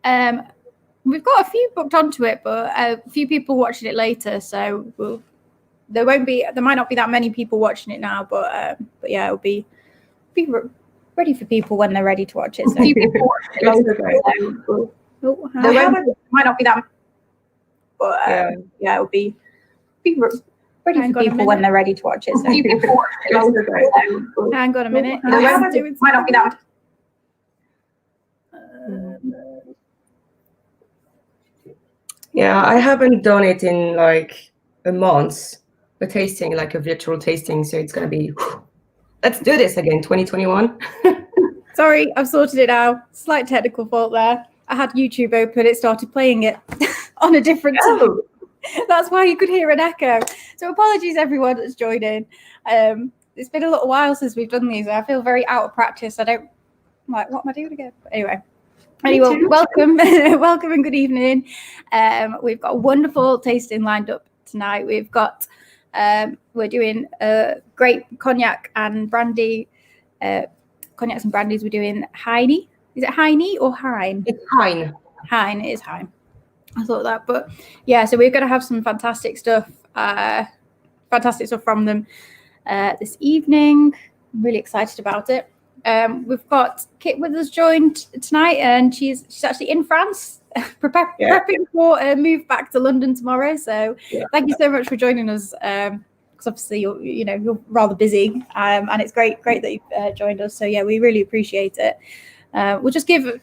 We've got a few booked onto it, but a few people watching it later, so there might not be that many people watching it now, but yeah, it'll be ready for people when they're ready to watch it. So a few people watching it later. There might not be that, but yeah, it'll be ready for people when they're ready to watch it. So a few people watching it later. Hang on a minute. Might not be that. Yeah, I haven't done it in like a month, a tasting, like a virtual tasting. So it's going to be, let's do this again, 2021. Sorry, I've sorted it out. Slight technical fault there. I had YouTube open, it started playing it on a different time. That's why you could hear an echo. So apologies everyone that's joined in. It's been a little while since we've done these. I feel very out of practice. I don't like, what am I doing again? But anyway, welcome and good evening. We've got a wonderful tasting lined up tonight. We've got we're doing great cognac and brandy. Cognacs and brandies. We're doing Hine. Is it Hine or Hine? It's Hine. Hine. It is Hine. I thought that, but yeah. So we're going to have some fantastic stuff from them this evening. I'm really excited about it. We've got Quitt with us joined tonight, and she's actually in France, prepping for a move back to London tomorrow. So thank you so much for joining us. Because obviously you're rather busy, and it's great that you've joined us. So yeah, we really appreciate it. We'll just give it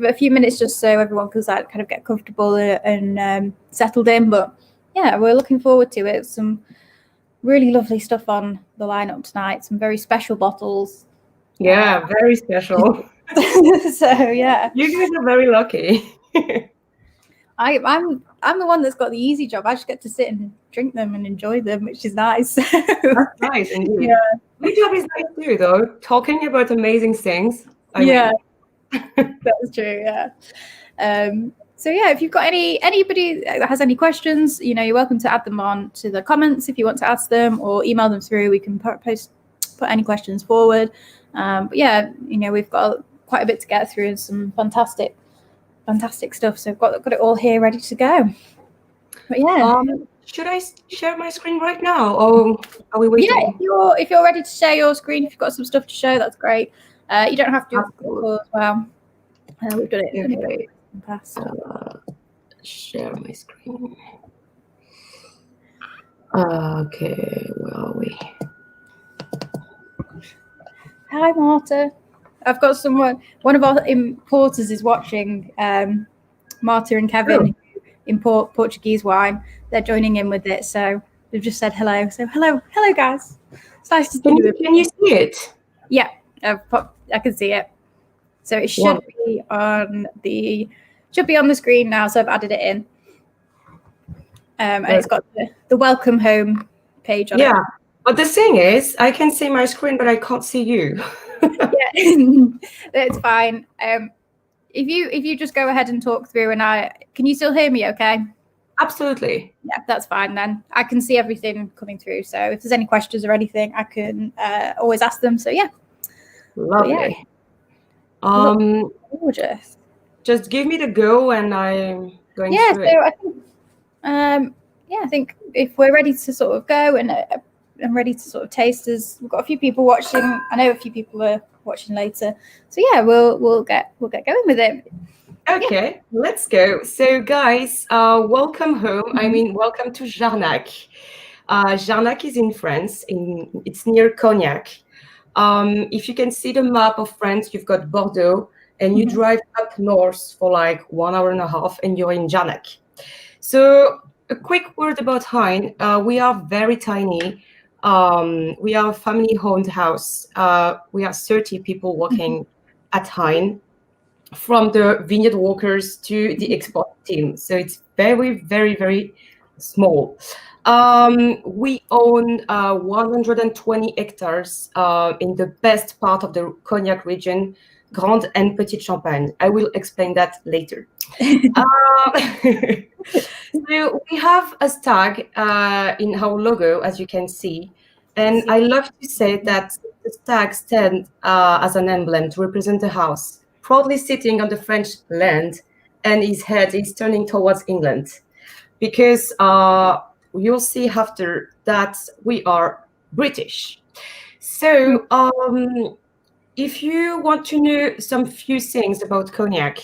a few minutes just so everyone can kind of get comfortable and settled in. But yeah, we're looking forward to it. Some really lovely stuff on the lineup tonight. Some very special bottles. Yeah, very special. So yeah, you guys are very lucky. I'm the one that's got the easy job. I just get to sit and drink them and enjoy them, which is nice. That's nice indeed. Yeah. My job is nice too, though. Talking about amazing things. That's true. Yeah. So yeah, if you've got anybody that has any questions, you're welcome to add them on to the comments if you want to ask them, or email them through. We can put any questions forward. But yeah, we've got quite a bit to get through and some fantastic stuff. So I've got it all here ready to go. But yeah. Should I share my screen right now, or are we waiting? Yeah, if you're ready to share your screen, if you've got some stuff to show, that's great. You don't have to do it as well. We've done it in the past. Share my screen. Okay, where are we? Hi, Marta. I've got someone. One of our importers is watching. Marta and Kevin who import Portuguese wine. They're joining in with it, so they've just said hello. So hello, guys. It's nice to see you. Can you see it? Yeah, I can see it. So it should be on the screen now. So I've added it in, and it's got the welcome home page on it. Yeah, but the thing is, I can see my screen, but I can't see you. Yeah, that's fine. If you just go ahead and talk through, and can you still hear me? Okay. Absolutely. Yeah, that's fine then. I can see everything coming through. So if there's any questions or anything, I can always ask them. So yeah. Lovely. Yeah. Gorgeous. Just give me the go, and I'm going through so it. I think if we're ready to sort of go and I'm ready to sort of taste, we've got a few people watching. I know a few people are watching later. So yeah, we'll get going with it. Okay, let's go. So guys, welcome home. I mean, welcome to Jarnac. Jarnac is in France. It's near Cognac. If you can see the map of France, you've got Bordeaux, and you drive up north for like 1.5 hours, and you're in Jarnac. So a quick word about Hine. We are very tiny. We are a family-owned house. We are 30 people working at Hine, from the vineyard workers to the export team. So it's very, very, very small. We own 120 hectares in the best part of the Cognac region, Grande and Petite Champagne. I will explain that later. So we have a stag in our logo, as you can see. And I love to say that the stag stands as an emblem to represent the house, proudly sitting on the French land and his head is turning towards England, because you'll see after that we are British. So if you want to know some few things about cognac,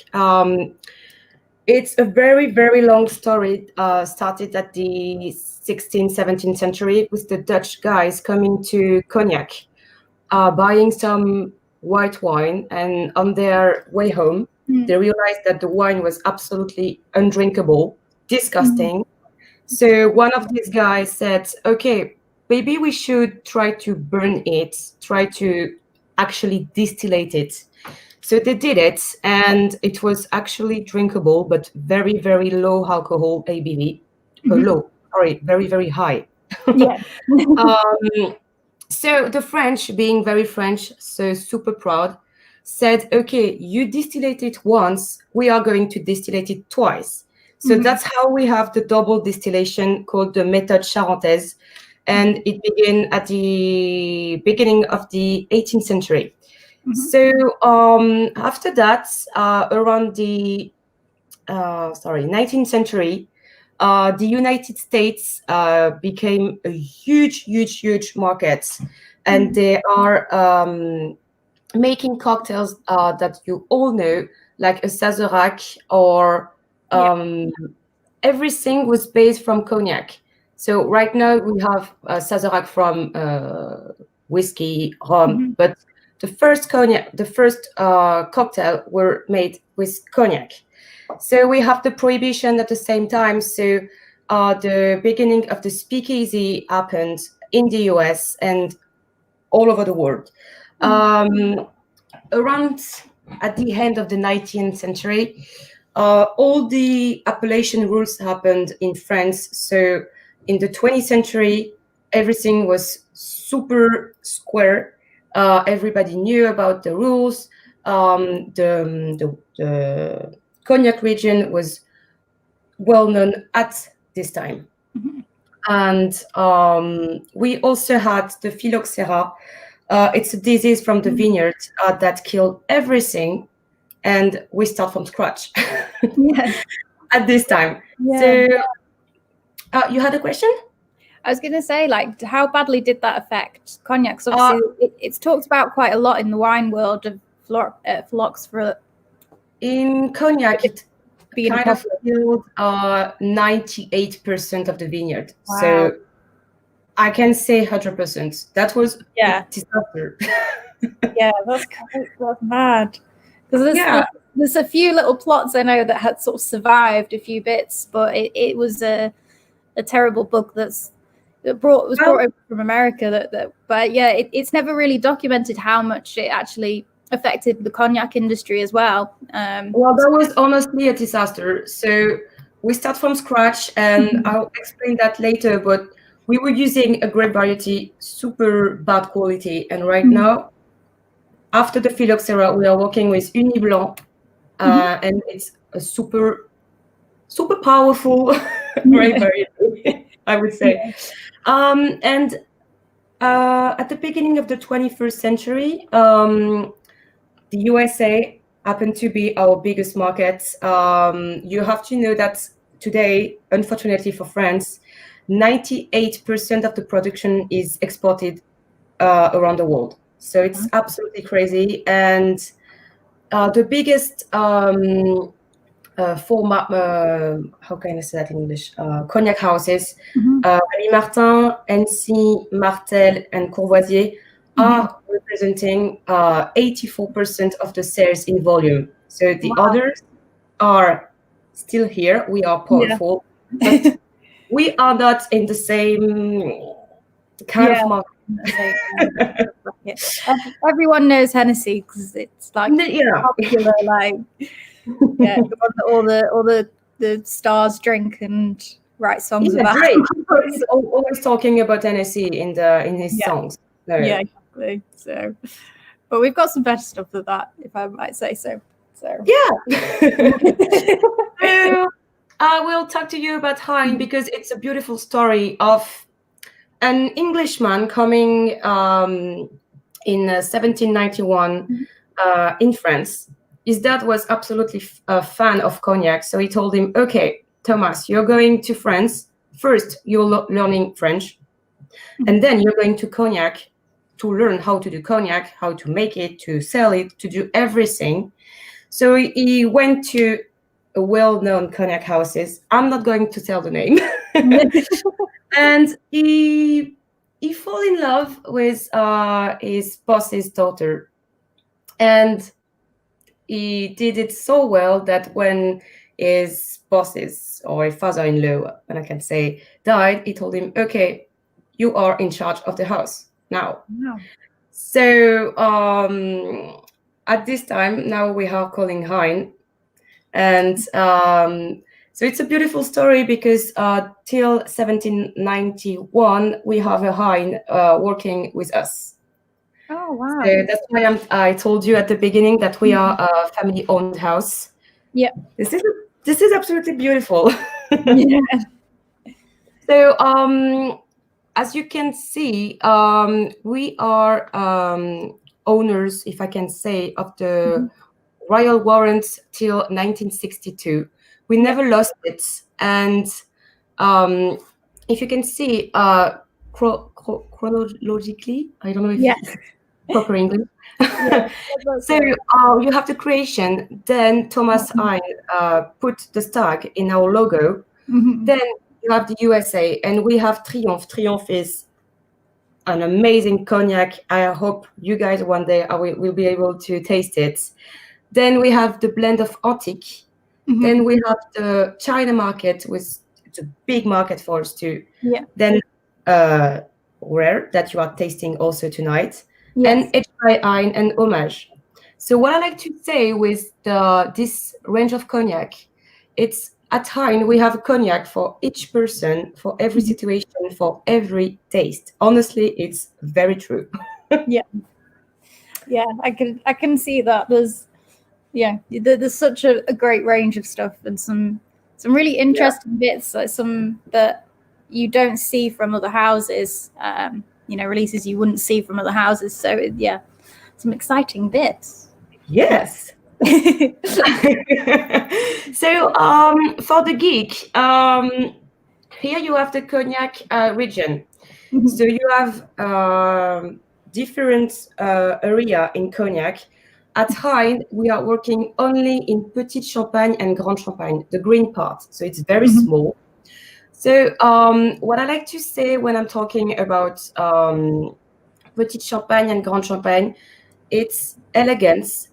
it's a very, very long story. Started at the 16th, 17th century with the Dutch guys coming to cognac, buying some white wine, and on their way home, they realized that the wine was absolutely undrinkable, disgusting. So one of these guys said, okay, maybe we should try to burn it, try to actually distillate it. So they did it, and it was actually drinkable, but very, very low alcohol ABV. Very, very high. Yeah. So the French, being very French, so super proud, said, okay, you distillate it once, we are going to distillate it twice. So that's how we have the double distillation called the méthode charentaise. And it began at the beginning of the 18th century. So after that, around the 19th century, the United States became a huge market, and they are making cocktails that you all know, like a Sazerac, or everything was based from cognac. So right now we have Sazerac from whiskey, rum, but the first cocktail were made with cognac. So we have the prohibition at the same time. So the beginning of the speakeasy happened in the US and all over the world. Around at the end of the 19th century, all the appellation rules happened in France. So in the 20th century, everything was super square. Everybody knew about the rules. The cognac region was well known at this time. And we also had the phylloxera. It's a disease from the vineyard that killed everything, and we start from scratch at this time. So you had a question? I was going to say, like, how badly did that affect cognac? So obviously, it's talked about quite a lot in the wine world of phylloxera. In cognac, it kind of killed 98% of the vineyard. Wow. So I can say 100%. That was a disaster. Yeah, that's mad. Because there's a few little plots I know that had sort of survived a few bits, but it was a terrible bug that was brought over from America. But yeah, it's never really documented how much it actually affected the cognac industry as well. Well, that was honestly a disaster. So we start from scratch, and I'll explain that later. But we were using a grape variety, super bad quality, and right now, after the phylloxera, we are working with Uni Blanc, and it's a super powerful grape variety, I would say. And at the beginning of the 21st century, the USA happened to be our biggest market. You have to know that today, unfortunately for France, 98% of the production is exported around the world. So it's absolutely crazy. And the biggest format, how can I say that in English? Cognac houses, Rémy Martin, Hennessy, Martel, and Courvoisier are representing 84% of the sales in volume. So the others are still here. We are powerful, but we are not in the same kind of market. Everyone knows Hennessy because it's like popular, like the one that all the stars drink and write songs about. He's always talking about Hennessy in his songs. So. Yeah, exactly. So, but we've got some better stuff than that, if I might say so. So So I will talk to you about Hine because it's a beautiful story of an Englishman coming in 1791 in France. his dad was absolutely a fan of cognac. So he told him, okay, Thomas, you're going to France. First, you're learning French. And then you're going to cognac to learn how to do cognac, how to make it, to sell it, to do everything. So he went to a well-known cognac houses. I'm not going to tell the name. And he fell in love with his boss's daughter. And he did it so well that when his bosses or his father-in-law, and I can say, died, he told him, okay, you are in charge of the house now. Wow. So at this time, now we are calling Hine. And so it's a beautiful story because till 1791, we have a Hine working with us. Oh, wow. So that's why I told you at the beginning that we are a family-owned house. Yeah. This is absolutely beautiful. Yeah. So as you can see, we are owners, if I can say, of the royal warrant till 1962. We never lost it. And if you can see, chronologically, I don't know if it's proper English. So you have the creation, then Thomas Hine put the stag in our logo. Then you have the USA, and we have Triomphe. Triomphe is an amazing cognac. I hope you guys one day will be able to taste it. Then we have the blend of Antique. Then we have the China market, with it's a big market for us too. Yeah. Then Rare, that you are tasting also tonight. Yes. And Edge by Hine and Homage. So what I like to say with this range of cognac, it's at Hine, we have a cognac for each person, for every situation, for every taste. Honestly, it's very true. Yeah. Yeah, I can see that. There's such a great range of stuff, and some really interesting bits, like some that you don't see from other houses, releases you wouldn't see from other houses. So yeah, some exciting bits. Yes. So for the geek, here you have the cognac region. So you have different area in cognac. At Hine, we are working only in Petit Champagne and Grand Champagne, the green part. So it's very small. So what I like to say when I'm talking about Petit Champagne and Grand Champagne, it's elegance,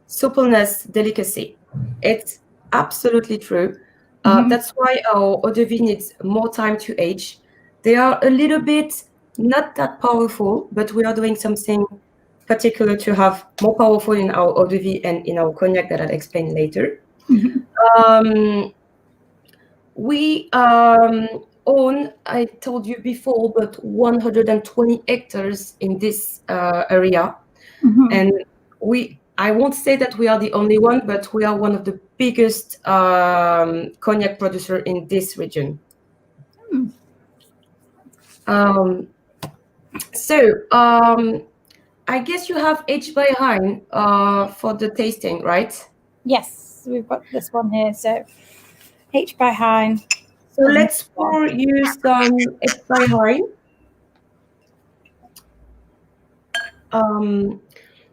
suppleness, delicacy. It's absolutely true. That's why our eau de vie needs more time to age. They are a little bit not that powerful, but we are doing something particular to have more powerful in our eau de vie and in our cognac that I'll explain later. We own, I told you before, but 120 hectares in this area. And I won't say that we are the only one, but we are one of the biggest cognac producer in this region. I guess you have H by Hine for the tasting, right? Yes, we've got this one here. So H by Hine. So let's pour you some H by Hine.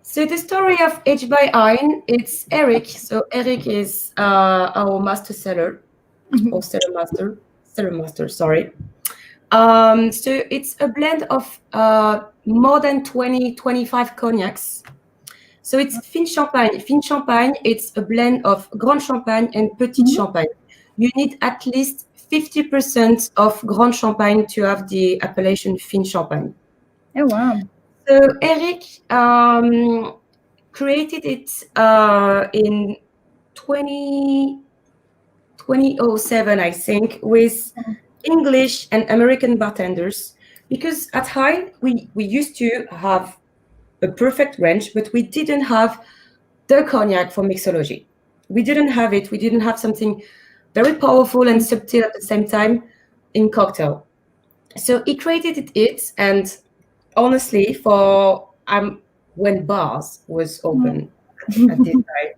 So the story of H by Hine, it's Eric. So Eric is our master seller, or cellar master, sorry. So it's a blend of more than 25 cognacs. So it's Fine Champagne. Fine Champagne, it's a blend of Grand Champagne and Petit Champagne. You need at least 50% of Grand Champagne to have the appellation Fine Champagne. Oh, wow. So Eric created it in 2007, I think, with English and American bartenders, because at Hine we used to have a perfect range, but we didn't have the cognac for mixology. We didn't have it. We didn't have something very powerful and subtle at the same time in cocktail. So he created it, and honestly, when bars was open at this time,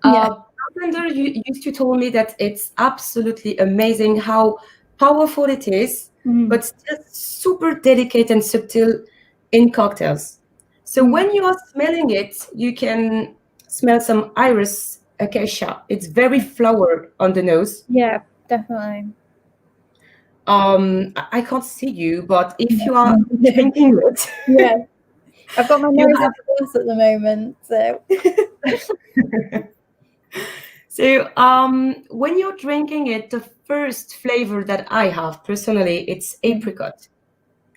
Bartender, you used to tell me that it's absolutely amazing how powerful it is, but still super delicate and subtle in cocktails. So when you are smelling it, you can smell some iris acacia. It's very flower on the nose. Yeah, definitely. I can't see you, but if you are drinking it, Yeah, I've got my You nose have- up to glass at the moment, so So when you're drinking it, the first flavor that I have personally, it's apricot.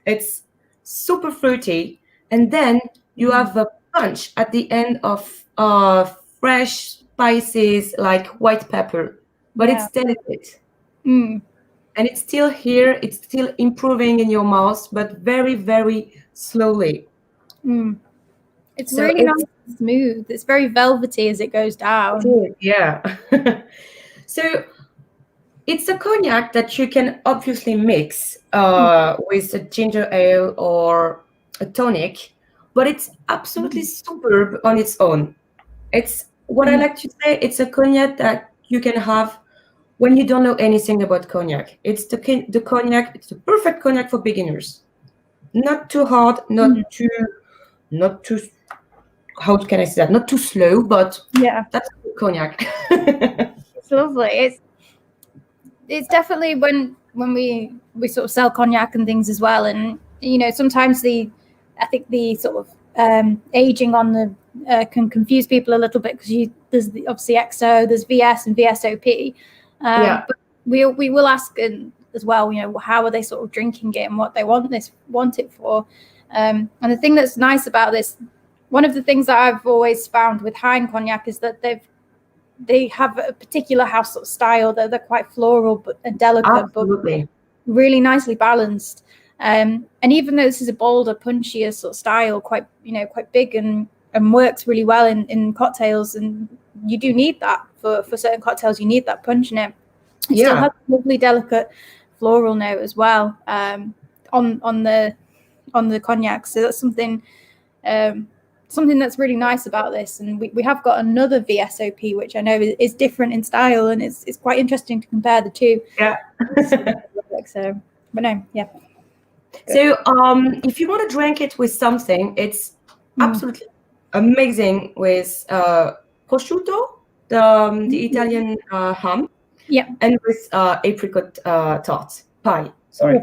It's super fruity, and then you have a punch at the end of fresh spices like white pepper, but it's delicate. And it's still here, it's still improving in your mouth, but very, very slowly. It's So really nice and smooth. It's very velvety as it goes down. Yeah. So it's a cognac that you can obviously mix with a ginger ale or a tonic, but it's absolutely superb on its own. It's what I like to say, it's a cognac that you can have when you don't know anything about cognac. It's the cognac, it's the perfect cognac for beginners. Not too hard, not too, how can I say that? Not too slow, but that's cognac. It's lovely. It's definitely when we sort of sell cognac and things as well, and you know sometimes I think the sort of aging on the can confuse people a little bit because there's obviously XO, there's VS and VSOP, but we will ask as well, you know, how are they sort of drinking it and what they want it for, and the thing that's nice about this, one of the things that I've always found with Hine Cognac is that they have a particular house sort of style. They're quite floral and delicate, Absolutely. but really nicely balanced. And even though this is a bolder, punchier sort of style, quite big and works really well in cocktails, and you do need that for certain cocktails. You need that punch in it. It still has a lovely, delicate floral note as well on the cognac. So that's something that's really nice about this. And we have got another VSOP, which I know is different in style, and it's quite interesting to compare the two. Yeah. So, but no, yeah. So if you want to drink it with something, it's absolutely amazing with prosciutto, the Italian ham, and with apricot tart pie. Sorry,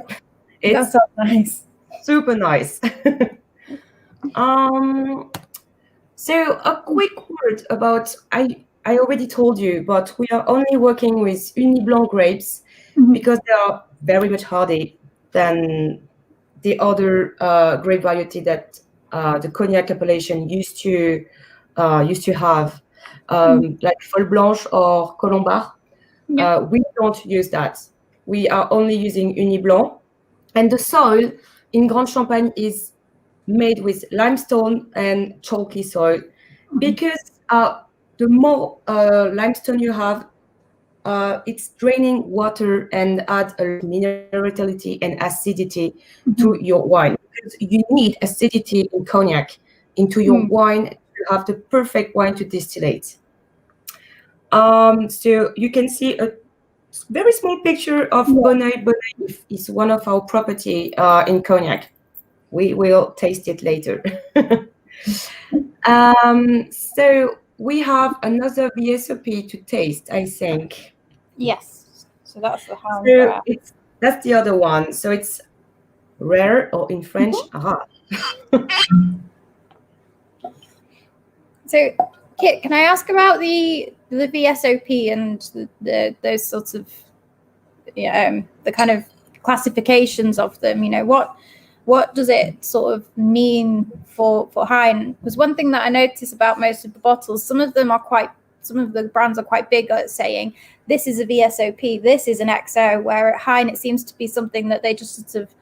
that sounds nice. Super nice. So a quick word about, I already told you, but we are only working with Uni Blanc grapes because they are very much hardy than the other grape variety that the cognac appellation used to have, like Folle Blanche or Colombard. We don't use that. We are only using Uni Blanc, and the soil in Grande Champagne is made with limestone and chalky soil, because the more limestone you have, it's draining water and add a minerality and acidity to your wine. Because you need acidity in cognac into your wine to have the perfect wine to distillate. So you can see a very small picture of Bonneuil. Bonneuil is one of our property in cognac. We will taste it later. So we have another VSOP to taste, I think. Yes. So that's the hound. So that's the other one. So it's rare, or in French, So, Kit, can I ask about the VSOP and those sorts of the kind of classifications of them? You know, what does it sort of mean for Hine? Because one thing that I notice about most of the bottles, some of the brands are quite big at saying this is a VSOP, this is an XO, where at Hine it seems to be something that they just sort of,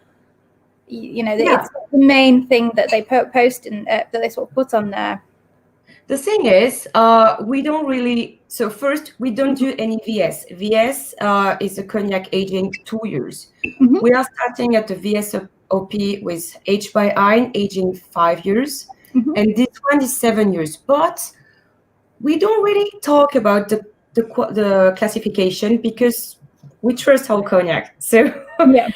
it's the main thing that they post in that they sort of put on there. The thing is, we don't really. So first, we don't do any VS. VS is a cognac aging 2 years. We are starting at the VSOP with aged by Hine, aging 5 years, and this one is 7 years. But we don't really talk about the classification because we trust our cognac. So Yeah.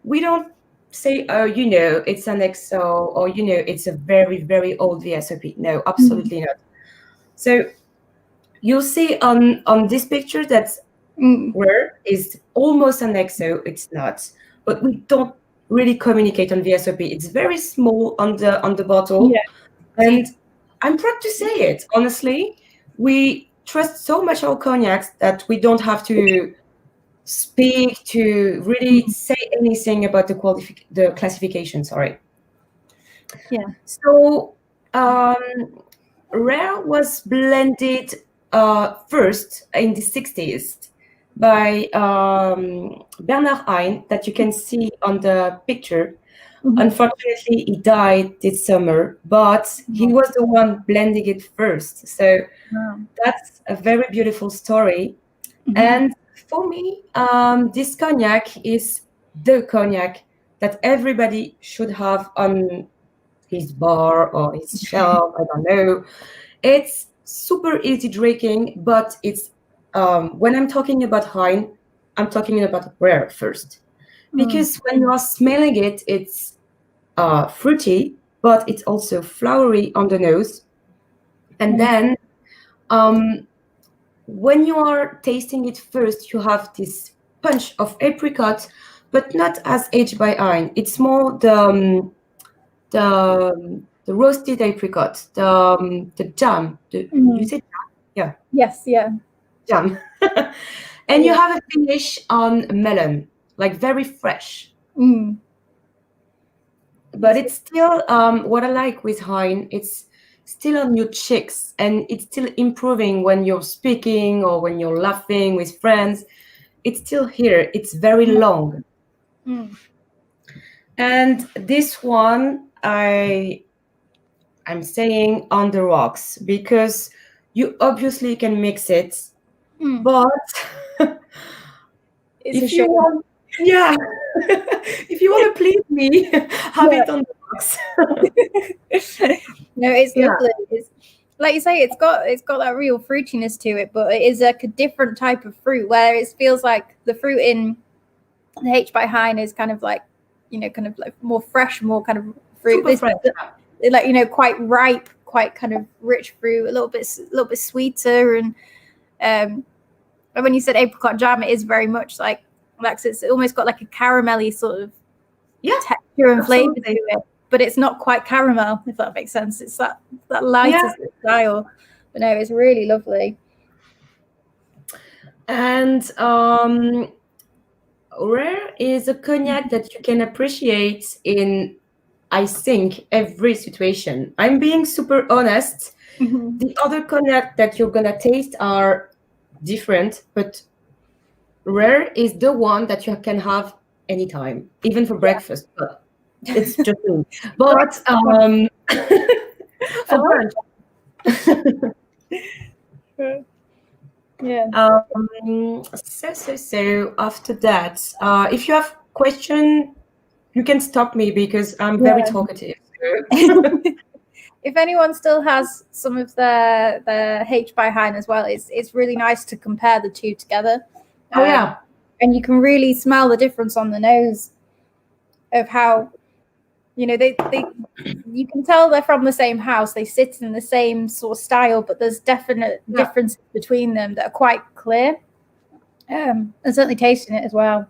we don't say, oh, it's an XO, or it's a very, very old VSOP. No, absolutely not. So you'll see on this picture that rare is almost an XO. It's not, but we don't really communicate on VSOP. It's very small on the bottle, and I'm proud to say it. Honestly, we trust so much our cognacs that we don't have to speak to really say anything about the classification. Sorry. Yeah. So rare was blended first in the 60s by Bernard Hine, that you can see on the picture. Unfortunately, he died this summer, but he was the one blending it first. So that's a very beautiful story. And for me, this cognac is the cognac that everybody should have on his bar or his shelf. I don't know. It's super easy drinking, but it's when I'm talking about Hine, I'm talking about rare first, because when you are smelling it, it's fruity, but it's also flowery on the nose, and then when you are tasting it first, you have this punch of apricot, but not as aged by Hine. It's more the roasted apricot, the jam. You say jam? Yeah. Yes. Yeah. Jam. And you have a finish on melon, like very fresh. But it's still what I like with Hine. It's still on your cheeks, and it's still improving when you're speaking or when you're laughing with friends. It's still here. It's very long. And this one, I'm saying on the rocks, because you obviously can mix it, but if you want, if you want to please me, have it on the rocks. No, it's lovely. It's, like you say, it's got that real fruitiness to it, but it is like a different type of fruit, where it feels like the fruit in the H by Hine is kind of like, kind of like more fresh, more kind of fruit. Super fresh. Like, quite ripe, quite kind of rich fruit, a little bit sweeter, and when you said apricot jam, it is very much like it's almost got like a caramelly sort of texture and flavor to it, but it's not quite caramel, if that makes sense. It's that lighter style, but no, it's really lovely. And rare is a cognac that you can appreciate in, I think, every situation. I'm being super honest. The other cognac that you're gonna taste are different, but rare is the one that you can have anytime, even for breakfast. But it's just me. But for brunch. So after that, if you have question, you can stop me, because I'm very talkative. If anyone still has some of the H by Hine as well, it's really nice to compare the two together. And you can really smell the difference on the nose of how, they you can tell they're from the same house. They sit in the same sort of style, but there's definite differences between them that are quite clear. And certainly tasting it as well.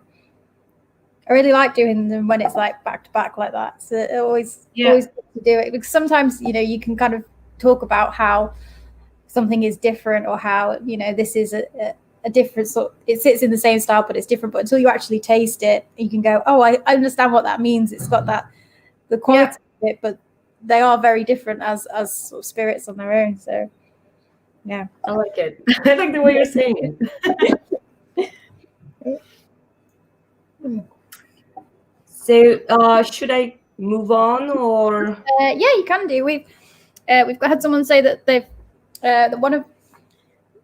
I really like doing them when it's like back to back like that. So it always good to do it, because sometimes you can kind of talk about how something is different, or how this is a different sort. It sits in the same style, but it's different. But until you actually taste it, you can go, oh, I understand what that means. It's got the quality of it, but they are very different as sort of spirits on their own. So yeah, I like it. I like the way you're saying it. So should I move on, or? Yeah, you can do. We've had someone say that they've that one of,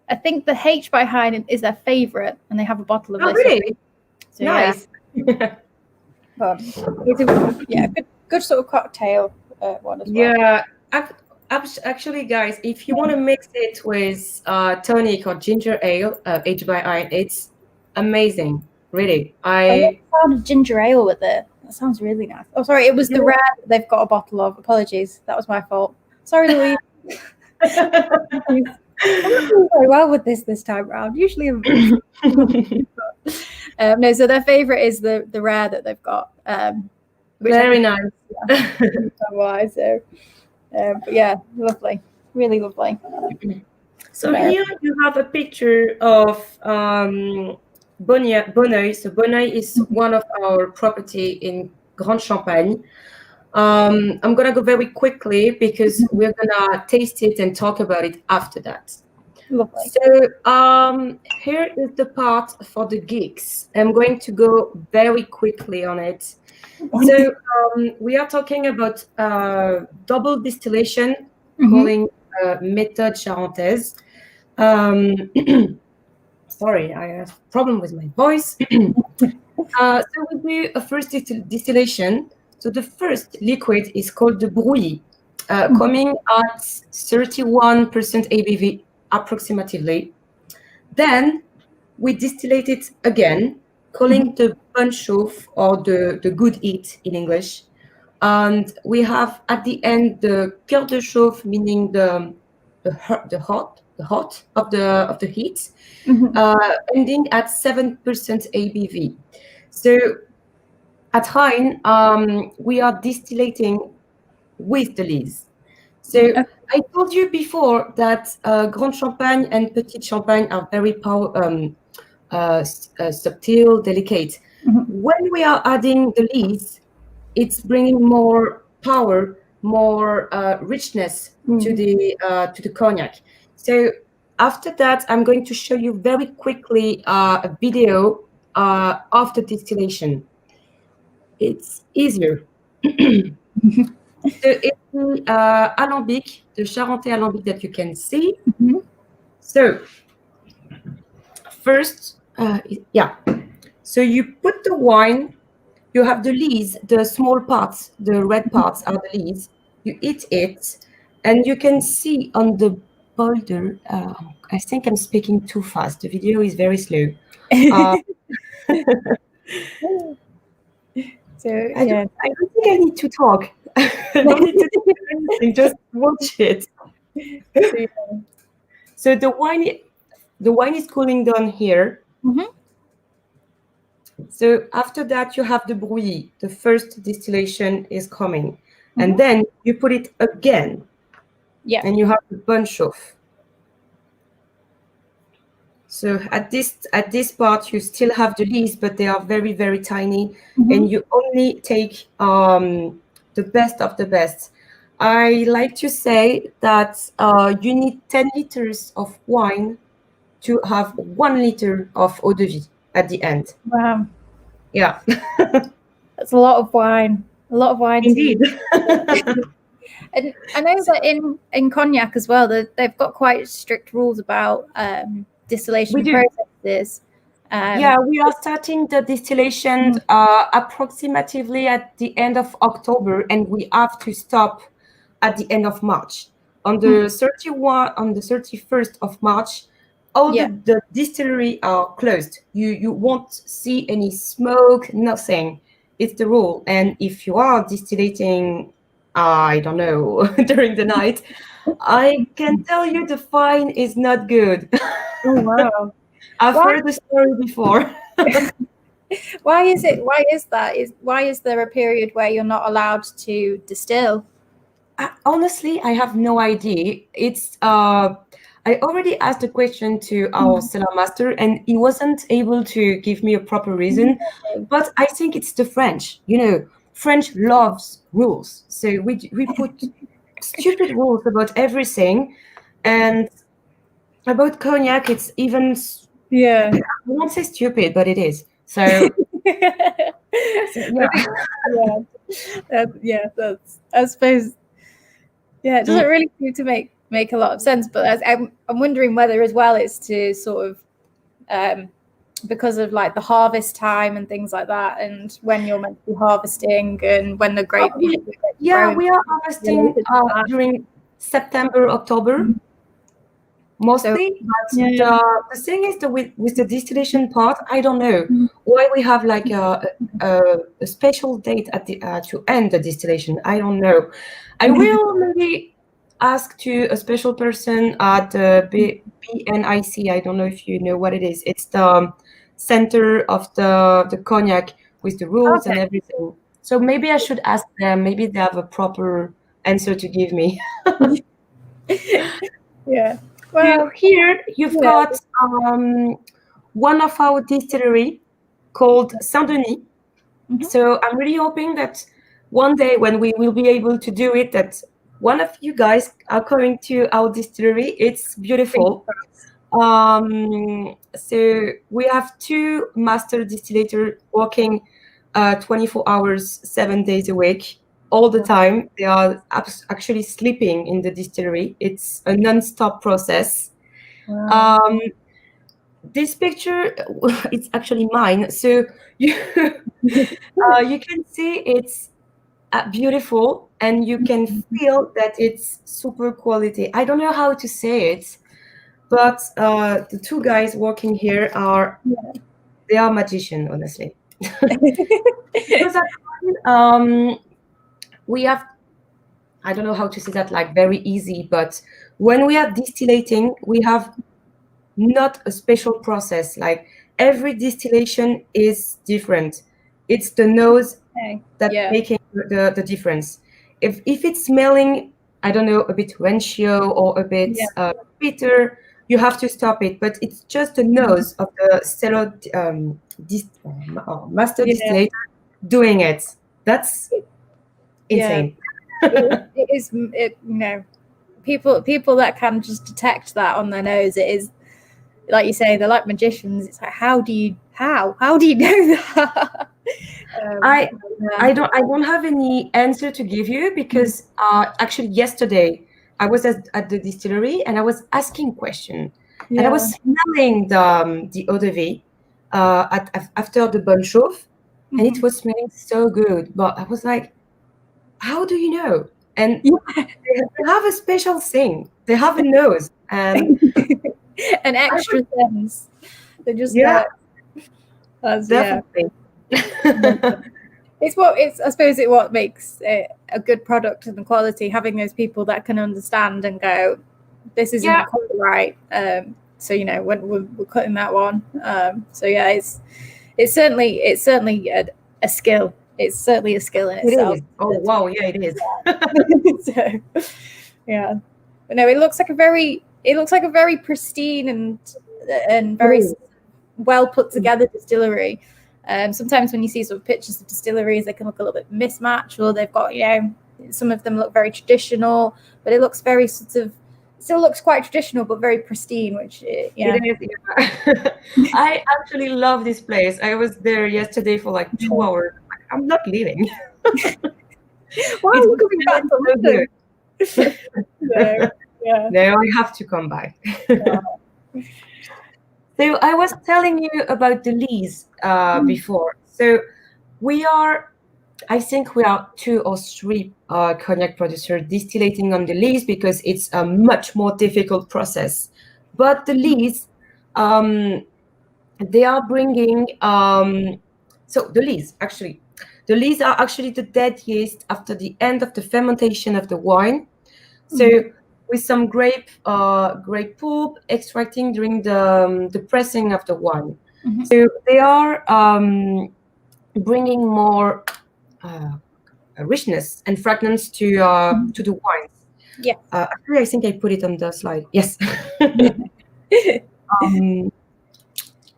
I think the H by Hine is their favorite, and they have a bottle of this. Oh, really? So, nice. But it's a good sort of cocktail one as well. Yeah, Actually, guys, if you want to mix it with tonic or ginger ale, aged by Hine, it's amazing. Really, I love the sound of ginger ale with it. That sounds really nice. Oh, sorry, it was the rare that they've got a bottle of. Apologies, that was my fault. Sorry, Louise. I'm not doing very well with this time round. Usually, no. So their favorite is the rare that they've got. Very nice. Why? So, but yeah, lovely, really lovely. So here you have a picture of Bonneuil. So Bonneuil is one of our property in Grande Champagne. I'm gonna go very quickly because we're gonna taste it and talk about it after that. Lovely. So here is the part for the geeks. I'm going to go very quickly on it. So we are talking about double distillation, calling méthode charentaise. Sorry, I have a problem with my voice. So we do a first distillation. So the first liquid is called the brouillis, coming at 31% ABV approximately. Then we distillate it again, calling the bon chauffe or the good heat in English. And we have at the end the cœur de chauffe, meaning the hot of the heat, ending at 7% ABV. So at Hine, we are distillating with the lees. So I told you before that Grand Champagne and Petit Champagne are very subtle, delicate. When we are adding the lees, it's bringing more power, more richness to the cognac. So after that, I'm going to show you very quickly a video of the distillation. It's easier. So it's the alambic, the Charentais alambic that you can see. So first, so you put the wine, you have the lees, the small parts, the red parts are the lees. You eat it, and you can see on the boulder, I think I'm speaking too fast. The video is very slow. So I don't think I need to talk. I don't need to do anything, just watch it. So the wine is cooling down here. So after that, you have the brouillis. The first distillation is coming. And then you put it again. Yeah. And you have the bon chauffe. So at this part, you still have the lees, but they are very, very tiny. And you only take the best of the best. I like to say that you need 10 liters of wine to have 1 liter of eau de vie at the end. Wow. Yeah. That's a lot of wine. A lot of wine. Indeed. And I know that in cognac as well, they've got quite strict rules about distillation processes. Yeah, we are starting the distillation approximately at the end of October, and we have to stop at the end of March. On the 31st of March, all the distillery are closed. You won't see any smoke, nothing. It's the rule. And if you are distillating, I don't know, during the night, I can tell you the fine is not good. Oh, wow. I've heard the story before. Why is it? Why is that? Why is there a period where you're not allowed to distill? Honestly, I have no idea. It's I already asked the question to our cellar master, and he wasn't able to give me a proper reason. But I think it's the French. You know, French loves rules, so we put stupid rules about everything, and about cognac, it's even I won't say stupid, but it is. So that's I suppose. Yeah, it doesn't really seem to make a lot of sense, but I'm wondering whether as well it's to sort of because of like the harvest time and things like that, and when you're meant to be harvesting and when the grape. We are harvesting during September, October, mostly. But the thing is, with the distillation part, I don't know why we have like a special date at the to end the distillation. I don't know. I will maybe ask to a special person at the BNIC. I don't know if you know what it is. It's the center of the cognac with the rules and everything. So maybe I should ask them. Maybe they have a proper answer to give me. Yeah. Well, here you've got one of our distillery called Saint-Denis. So I'm really hoping that one day when we will be able to do it, that one of you guys are coming to our distillery. It's beautiful. So we have 2 master distillators working 24 hours, 7 days a week, all the time. They are actually sleeping in the distillery. It's a non-stop process. Wow. This picture, it's actually mine. So you can see it's beautiful, and you can feel that it's super quality. I don't know how to say it, but the 2 guys working here they are magicians, honestly. Because we have, I don't know how to say that, like very easy, but when we are distillating, we have not a special process. Like every distillation is different. It's the nose that's making the difference. If it's smelling, I don't know, a bit rancio or a bit bitter, you have to stop it. But it's just the nose of the stellar master distillator doing it. That's insane. It is. People that can just detect that on their nose. It is, like you say, they're like magicians. It's like, how do you know that? I don't have any answer to give you, because actually yesterday I was at the distillery and I was asking questions, and I was smelling the eau de vie after the bonne chauffe, and it was smelling so good. But I was like, how do you know? And they have a special thing. They have a nose and an extra sense. They just definitely. I suppose what makes it a good product and the quality, having those people that can understand and go, this isn't quite right. So when we're cutting that one. So it's certainly a skill. It's certainly a skill in itself. It is. Oh wow, yeah, it is. So, yeah, but no, it looks like a very pristine and very well put together distillery. Sometimes when you see sort of pictures of distilleries, they can look a little bit mismatched, or they've got, some of them look very traditional, but it looks very still looks quite traditional, but very pristine, which, It is, I actually love this place. I was there yesterday for like 2 hours. I'm not leaving. Wow, look at me back to London. No, I have to come back. So I was telling you about the lees before. So I think we are 2 or 3 cognac producers distillating on the lees, because it's a much more difficult process. But the lees, they are bringing, so the lees are actually the dead yeast after the end of the fermentation of the wine. So with some grape pulp extracting during the pressing of the wine. So they are bringing more richness and fragrance to the wines. Yeah. Actually, I think I put it on the slide. Yes.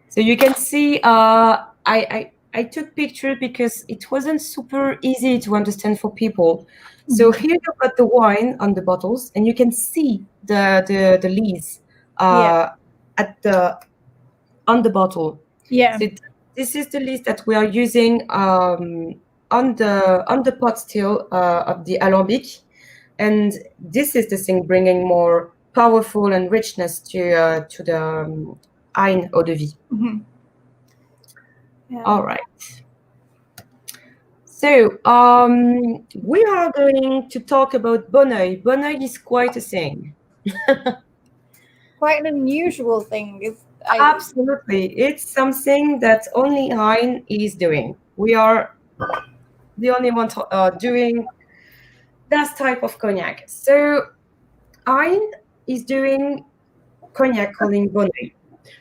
So you can see, I took pictures because it wasn't super easy to understand for people. So here you've got the wine on the bottles, and you can see the lees on the bottle. Yeah. So this is the lees that we are using on the pot still of the alambic, and this is the thing bringing more powerful and richness to the Hine eau de vie. All right. So we are going to talk about Bonneuil. Bonneuil is quite a thing. Quite an unusual thing. Absolutely. It's something that only Hine is doing. We are the only one doing that type of cognac. So Hine is doing cognac calling Bonneuil.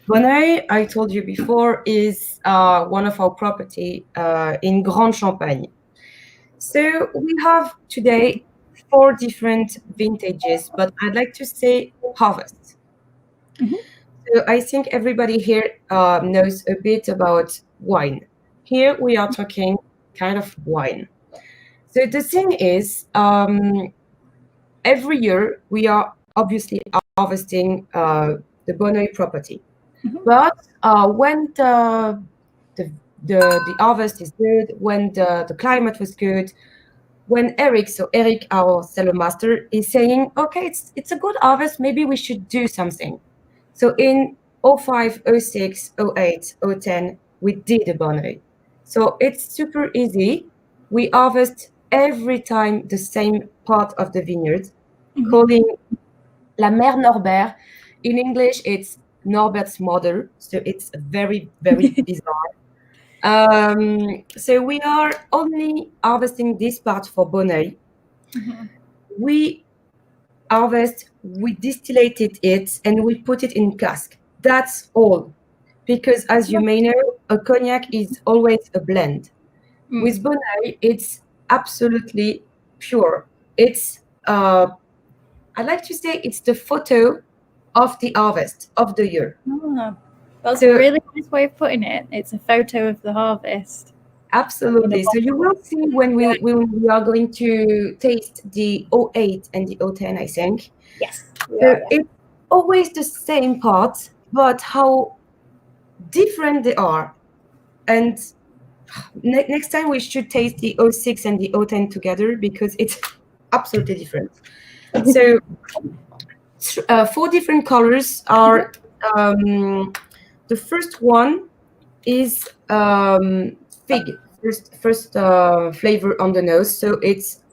Bonneuil, I told you before, is one of our property in Grand Champagne. So we have today 4 different vintages, but I'd like to say harvest. Mhm. So I think everybody here knows a bit about wine. Here we are talking kind of wine. So the thing is, every year we are obviously harvesting the Bonneuil property. Mhm. But when the harvest is good, when the climate was good, when Eric, so Eric, our cellar master, is saying, okay, it's a good harvest, maybe we should do something. So in 05, 06, 08, 010, we did a Bonneuil. So it's super easy. We harvest every time the same part of the vineyard, calling La Mère Norbert. In English, it's Norbert's mother. So it's very, very bizarre. So we are only harvesting this part for Bonneuil. Mhm. We harvest, we distillated it, and we put it in cask. That's all. Because as you may know, a cognac is always a blend. With Bonneuil, it's absolutely pure. It's, I like to say, it's the photo of the harvest of the year. Ah, that's So- a really nice way of putting it. It's a photo of the harvest. Absolutely. So you will see when we are going to taste the 08 and the 010, I think. Yes. So it's always the same part, but how different they are. And next time we should taste the 06 and the 010 together because it's absolutely different. So 4 different colors are, the first one is fig, first flavor on the nose. So it's,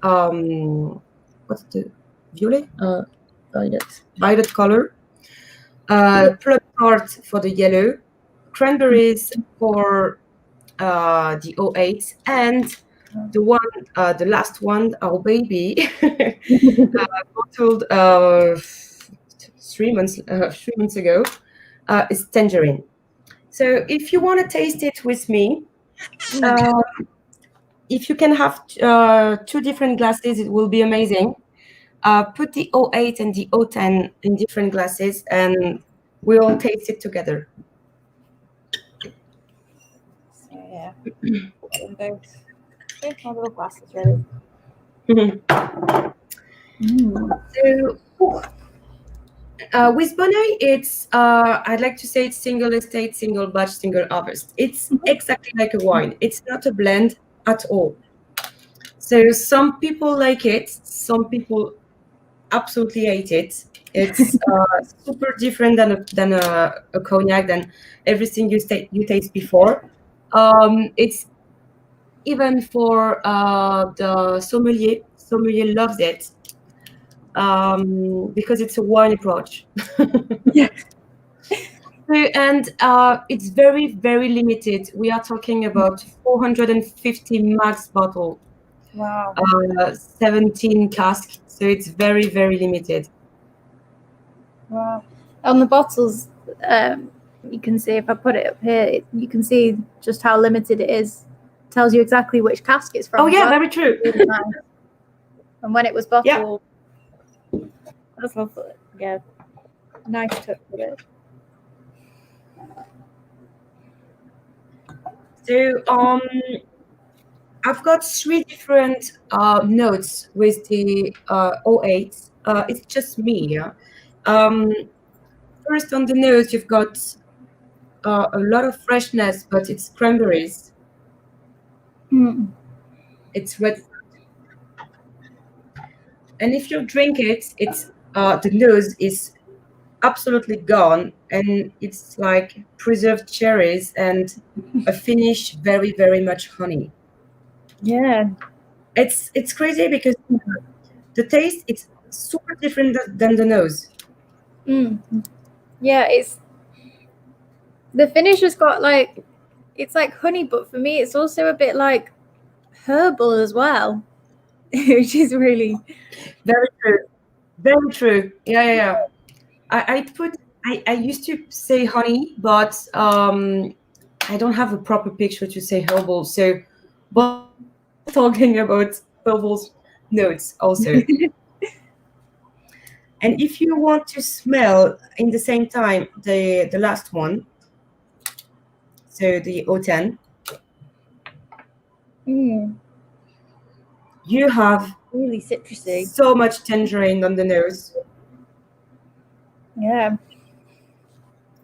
what's the violet? Violet color. Plum tart for the yellow, cranberries for the 08, and the last one, our baby, bottled 3 months ago, is tangerine. So if you want to taste it with me, if you can have 2 different glasses, it will be amazing. Put the 08 and the 010 in different glasses, and we'll taste it together. So yeah, both my little glasses ready. So with Bonneuil, it's I'd like to say it's single estate, single batch, single harvest. It's exactly like a wine. It's not a blend at all. So some people like it, some people absolutely hate it. It's super different than a cognac, than everything you taste before. It's even for the sommelier. Sommelier loves it because it's a wine approach. Yeah. And it's very, very limited. We are talking about 450 max bottle, Wow. 17 cask. So it's very, very limited. Wow. On the bottles, you can see if I put it up here, you can see just how limited it is. It tells you exactly which cask it's from. Oh yeah, as well. very true. Really nice. And when it was bottled, that's lovely. Yeah, nice touch with it. So I've got 3 different notes with the 08. It's just me. Yeah? First on the nose, you've got a lot of freshness, but it's cranberries. It's red. And if you drink it, it's the nose is absolutely gone, and it's like preserved cherries and a finish very, very much honey. Yeah. It's crazy because the taste it's super different than the nose. Yeah, it's the finish has got like it's like honey, but for me it's also a bit like herbal as well, which is really Very true. Very true. Yeah. I used to say honey, but I don't have a proper picture to say herbal. So, but talking about herbal notes also. And if you want to smell in the same time the last one, so the O10, you have really citrusy. so much tangerine on the nose. Yeah.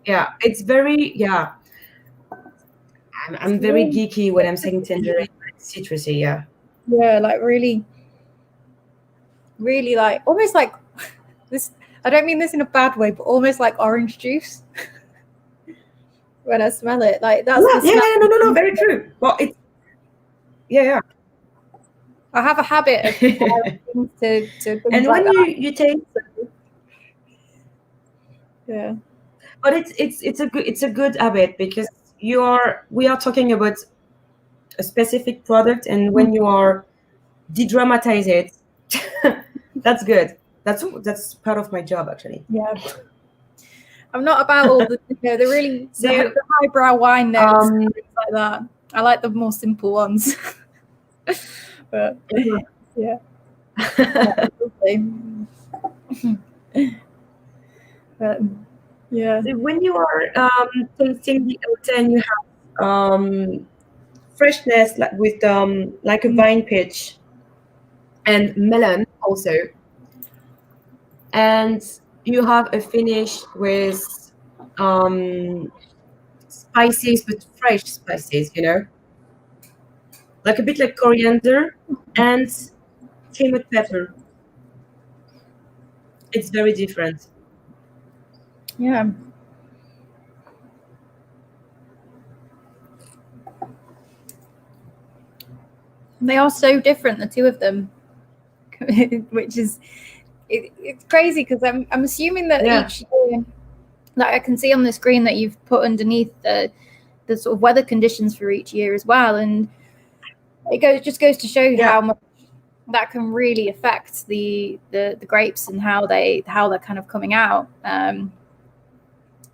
Yeah, it's very I'm very geeky when I'm saying tangerine. It's citrusy, yeah. Yeah, like really, really like almost like this. I don't mean this in a bad way, but almost like orange juice. When I smell it, like that's the smell. No, very true. Well, it's yeah. I have a habit of comparing things to things And like when that. you taste, Yeah. but it's a good habit because we are talking about a specific product, and when you are de-dramatize it, that's good. That's part of my job actually. Yeah. I'm not about all the the really So, the highbrow wine notes and things like that. I like the more simple ones. But yeah. But yeah. So when you are tasting the O10, you have freshness with like a vine pitch and melon also, and you have a finish with spices, but fresh spices, like a bit like coriander and chili pepper. It's very different. Yeah. They are so different, the two of them, which is it's crazy because I'm assuming that each year, like I can see on the screen that you've put underneath the sort of weather conditions for each year as well, and it just goes to show you how much that can really affect the grapes and how they're kind of coming out. And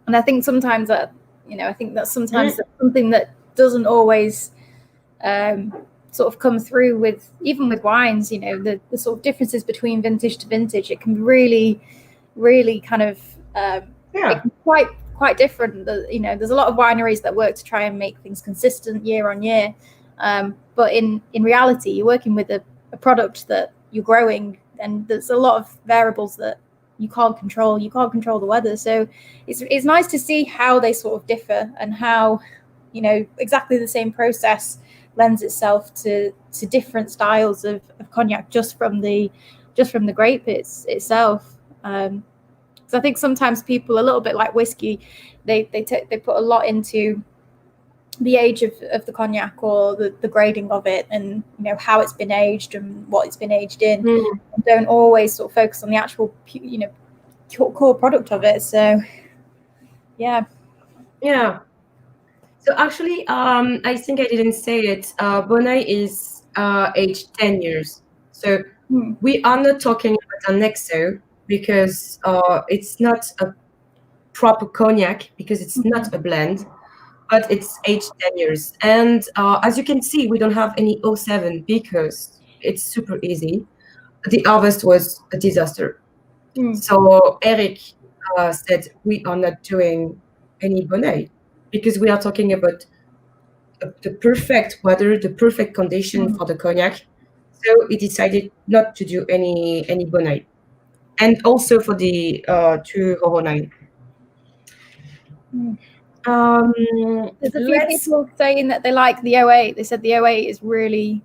I think sometimes that sometimes that's something that doesn't always sort of come through with even with wines. The sort of differences between vintage to vintage. It can really kind of it can be quite different. There's a lot of wineries that work to try and make things consistent year on year, but in reality, you're working with a product that you're growing, and there's a lot of variables that you can't control. You can't control the weather, so it's nice to see how they sort of differ and how exactly the same process lends itself to different styles of cognac just from the grape itself. Because I think sometimes people, a little bit like whiskey, they put a lot into the age of the cognac or the grading of it, and how it's been aged and what it's been aged in, and don't always sort of focus on the actual core product of it. So yeah. So actually, I think I didn't say it. Bonnet is aged 10 years. So we are not talking about an XO because it's not a proper cognac, because it's not a blend, but it's aged 10 years. And as you can see, we don't have any 07 because it's super easy. The harvest was a disaster. So Eric said we are not doing any Bonnet because we are talking about the perfect weather, the perfect condition for the cognac. So he decided not to do any Bonnet, and also for the 209. There's a few people saying that they like the 08. They said the 08 is really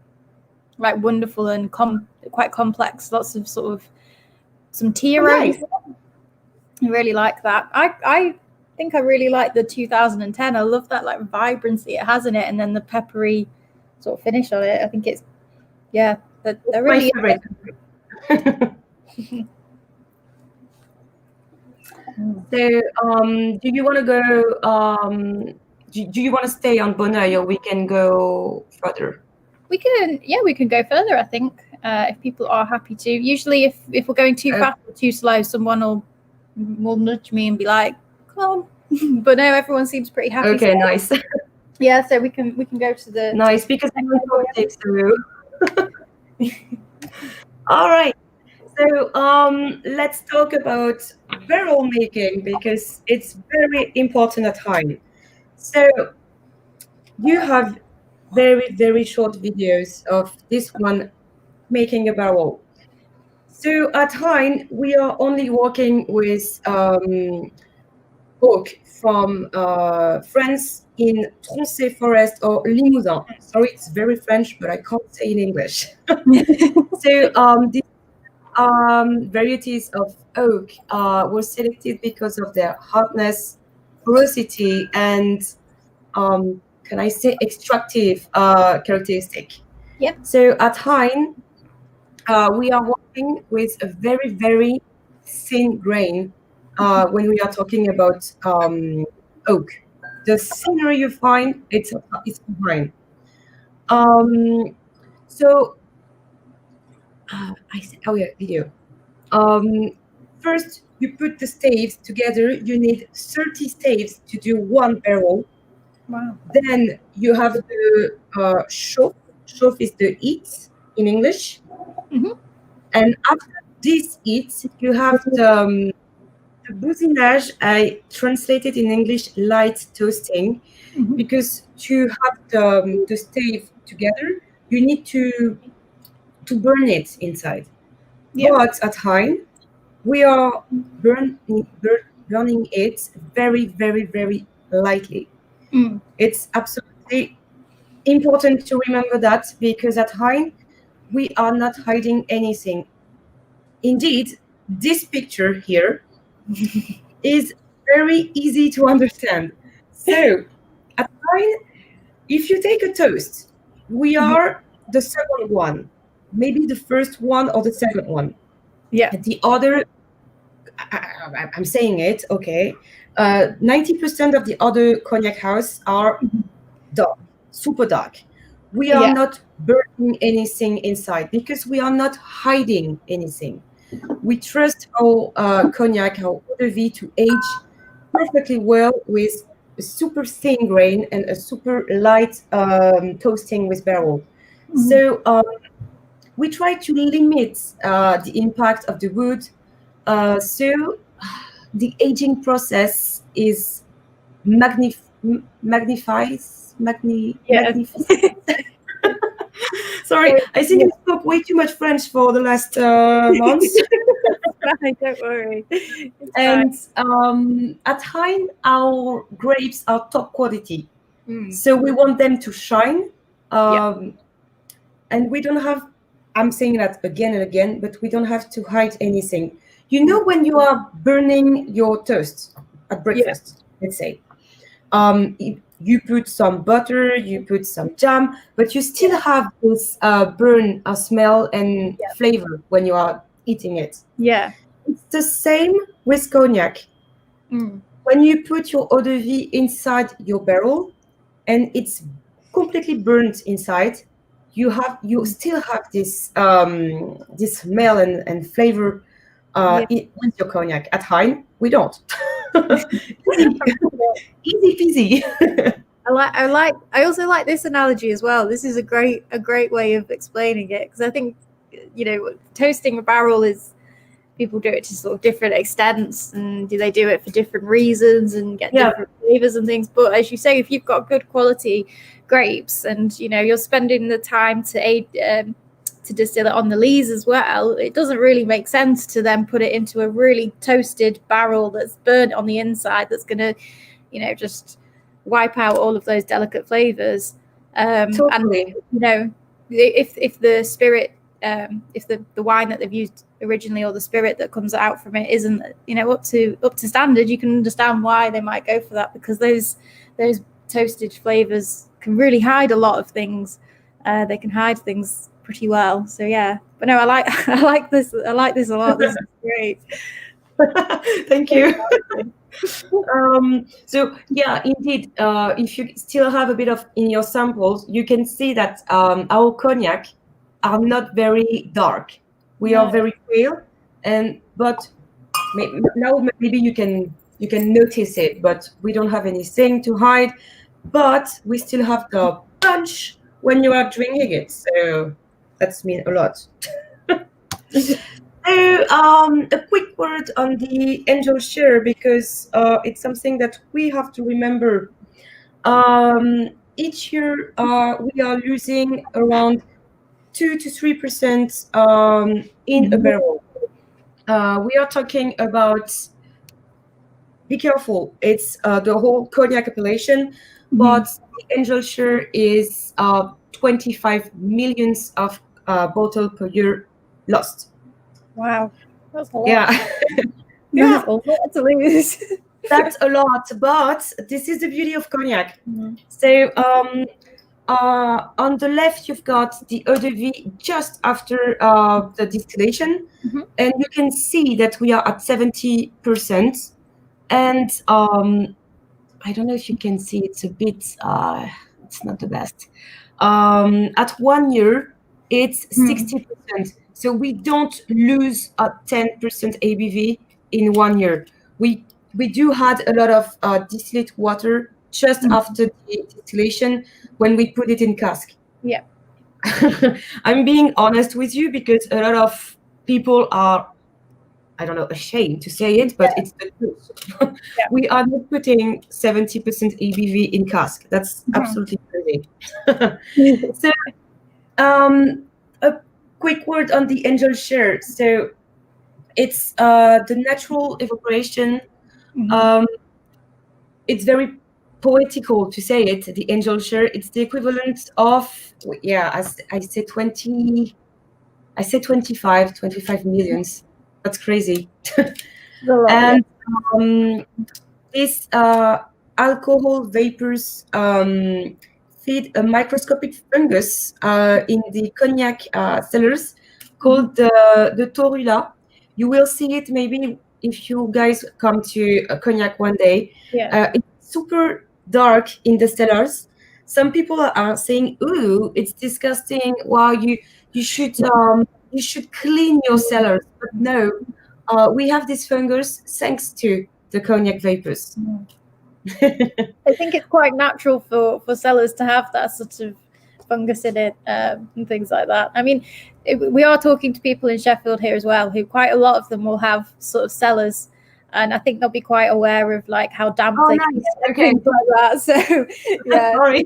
like wonderful and quite complex. Lots of sort of some tea aromas. I really like that. I think I really like the 2010. I love that like vibrancy it has in it, and then the peppery sort of finish on it. I think it's they're My really favorite. So, do you want to go? Do you want to stay on Bonneuil, or we can go further? We can go further. I think if people are happy to. Usually, if we're going too fast or too slow, someone will nudge me and be like, "Come on!" But no, everyone seems pretty happy. Okay, nice. Yeah, so we can go to the nice because I'm going to take through. All right. So let's talk about barrel making because it's very important at Hine. So you have very, very short videos of this one making a barrel. So at Hine, we are only working with oak from France in Tronchet Forest or Limousin. Sorry, it's very French, but I can't say in English. So these varieties of oak were selected because of their hardness, porosity, and can I say extractive characteristic. Yep. So at Hine, we are working with a very, very thin grain when we are talking about oak. The thinner you find, it's fine. So I said, oh yeah, video. First, you put the staves together. You need 30 staves to do one barrel. Wow. Then you have the chauffe. Chauffe is the heat in English. Mm-hmm. And after this heat, you have the bousinage. I translated in English light toasting, because to have the stave together, you need to burn it inside. Yeah. But at Hine, we are burning it very, very, very lightly. It's absolutely important to remember that, because at Hine, we are not hiding anything. Indeed, this picture here is very easy to understand. So at Hine, if you take a toast, we are the second one, maybe the first one or the second one. Yeah. The other, I'm saying it, okay. 90% of the other cognac house are dark, super dark. We are not burning anything inside because we are not hiding anything. We trust our cognac, our eau de vie, to age perfectly well with a super thin grain and a super light toasting with barrel. So we try to limit the impact of the wood. So the aging process is magnificent. Sorry, I think I spoke way too much French for the last months. Don't worry. And at Hine, our grapes are top quality. So we want them to shine. And we don't have, I'm saying that again and again, but we don't have to hide anything. You know, when you are burning your toast at breakfast, let's say, you put some butter, you put some jam, but you still have this burn smell and flavor when you are eating it. Yeah. It's the same with cognac. When you put your eau de vie inside your barrel and it's completely burnt inside, you still have this this smell and flavor with your cognac. At Hine, we don't. Easy peasy. I also like this analogy as well. This is a great way of explaining it, because I think, you know, toasting a barrel is, people do it to sort of different extents, and they do it for different reasons and get different flavors and things. But as you say, if you've got good quality grapes and, you know, you're spending the time to distill it on the lees as well, it doesn't really make sense to then put it into a really toasted barrel that's burnt on the inside, that's going to, you know, just wipe out all of those delicate flavors. Totally. And, you know, if the spirit, if the wine that they've used originally, or the spirit that comes out from it, isn't, you know, up to standard, you can understand why they might go for that, because those toasted flavors can really hide a lot of things. They can hide things pretty well. So yeah, but no, I like this. I like this a lot. This is great. Thank you. So yeah, indeed, if you still have a bit of in your samples, you can see that our cognac are not very dark. We are very pale, but now maybe you can notice it, but we don't have anything to hide. But we still have the punch when you are drinking it, so that's mean a lot. So, a quick word on the angel share, because it's something that we have to remember. Each year, we are losing around 2 to 3% in a barrel. We are talking about, be careful, it's the whole cognac appellation, but the angel share is 25 millions of bottle per year lost. Wow, that's a lot. Yeah. That's a lot to lose. That's a lot, but this is the beauty of cognac. So on the left, you've got the eau de vie just after the distillation, and you can see that we are at 70%. And I don't know if you can see, it's a bit, it's not the best. At 1 year, it's 60%. So we don't lose a 10% ABV in 1 year. We do add a lot of distillate water just after the distillation when we put it in cask. Yeah. I'm being honest with you because a lot of people are, I don't know, ashamed to say it, but it's the truth. We are not putting 70% ABV in cask. That's absolutely crazy. So, a quick word on the angel share. So, it's the natural evaporation. It's very poetical to say it. The angel share. It's the equivalent of, I said 25 millions. That's crazy. And these alcohol vapors feed a microscopic fungus in the cognac cellars called the torula. You will see it maybe if you guys come to a cognac one day. It's super dark in the cellars. Some people are saying, "Ooh, it's disgusting. Wow, you should clean your cellars." But no, we have this fungus thanks to the cognac vapors. I think it's quite natural for cellars to have that sort of fungus in it and things like that. I mean, we are talking to people in Sheffield here as well, who quite a lot of them will have sort of cellars, and I think they'll be quite aware of like how damp they can get, things like that. So yeah, sorry.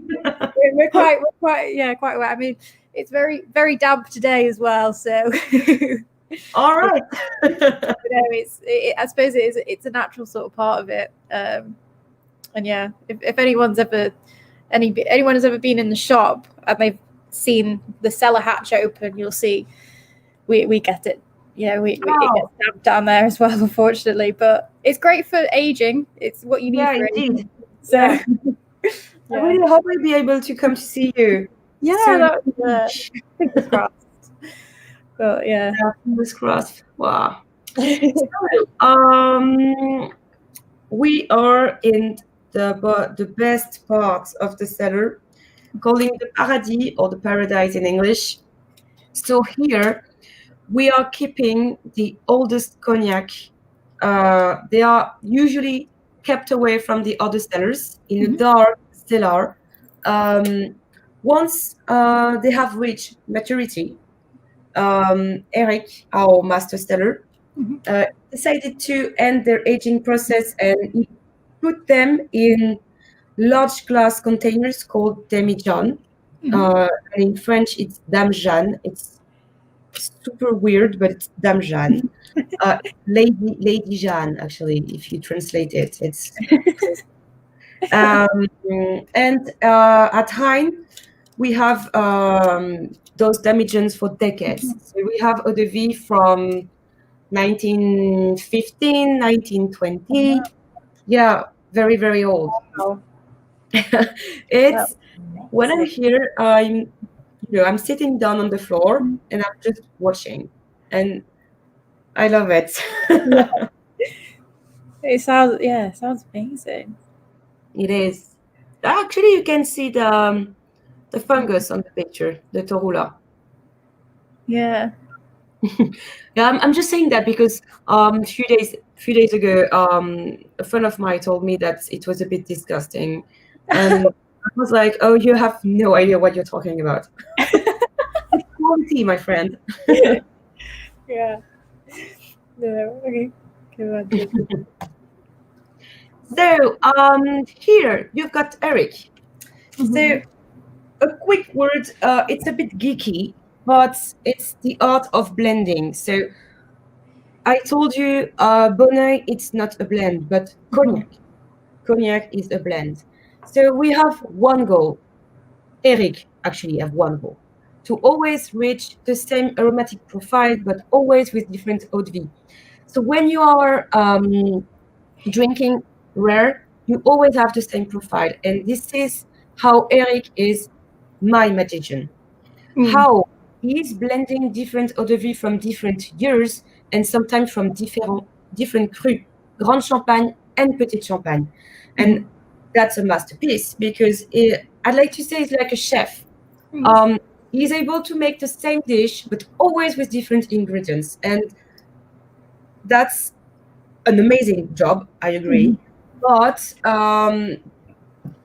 we're quite aware. I mean, it's very, very damp today as well. So all right. I suppose it's a natural sort of part of it. And yeah, if anyone has ever been in the shop and they've seen the cellar hatch open, you'll see we get it. You know, it gets damp down there as well, unfortunately. But it's great for aging. It's what you need for aging. So I really hope I'll be able to come to see you. Yeah, fingers crossed. But yeah, fingers crossed. Wow. We are in the best part of the cellar, calling the paradis or the paradise in English. So here we are keeping the oldest cognac. They are usually kept away from the other cellars in a dark cellar. Once they have reached maturity, Eric, our master cellar, decided to end their aging process and he put them in large glass containers called demi-jeanne. And in French, it's Dame Jeanne. It's super weird, but it's Dame Jeanne. Lady Jeanne, actually, if you translate it. It's and at Hine, we have those demi-jeannes for decades. So we have eau de vie from 1915, 1920. Yeah, very, very old. It's when I'm here, I'm I'm sitting down on the floor and I'm just watching, and I love it. It sounds amazing. It is. Actually, you can see the fungus on the picture, the torula. Yeah. Yeah, I'm just saying that because a few days ago, a friend of mine told me that it was a bit disgusting, and I was like, "Oh, you have no idea what you're talking about." It's quality, my friend. Yeah. No, okay. Good. So, here you've got Eric. So, a quick word. It's a bit geeky, but it's the art of blending. So, I told you, Bonnet, it's not a blend, but cognac. Cognac is a blend. So we have one goal. Eric actually have one goal. To always reach the same aromatic profile, but always with different eau de vie. So when you are drinking rare, you always have the same profile. And this is how Eric is my magician. How he is blending different eau de vie from different years and sometimes from different crus, Grand Champagne and Petit Champagne. And that's a masterpiece because I'd like to say it's like a chef. He's able to make the same dish, but always with different ingredients. And that's an amazing job, I agree. But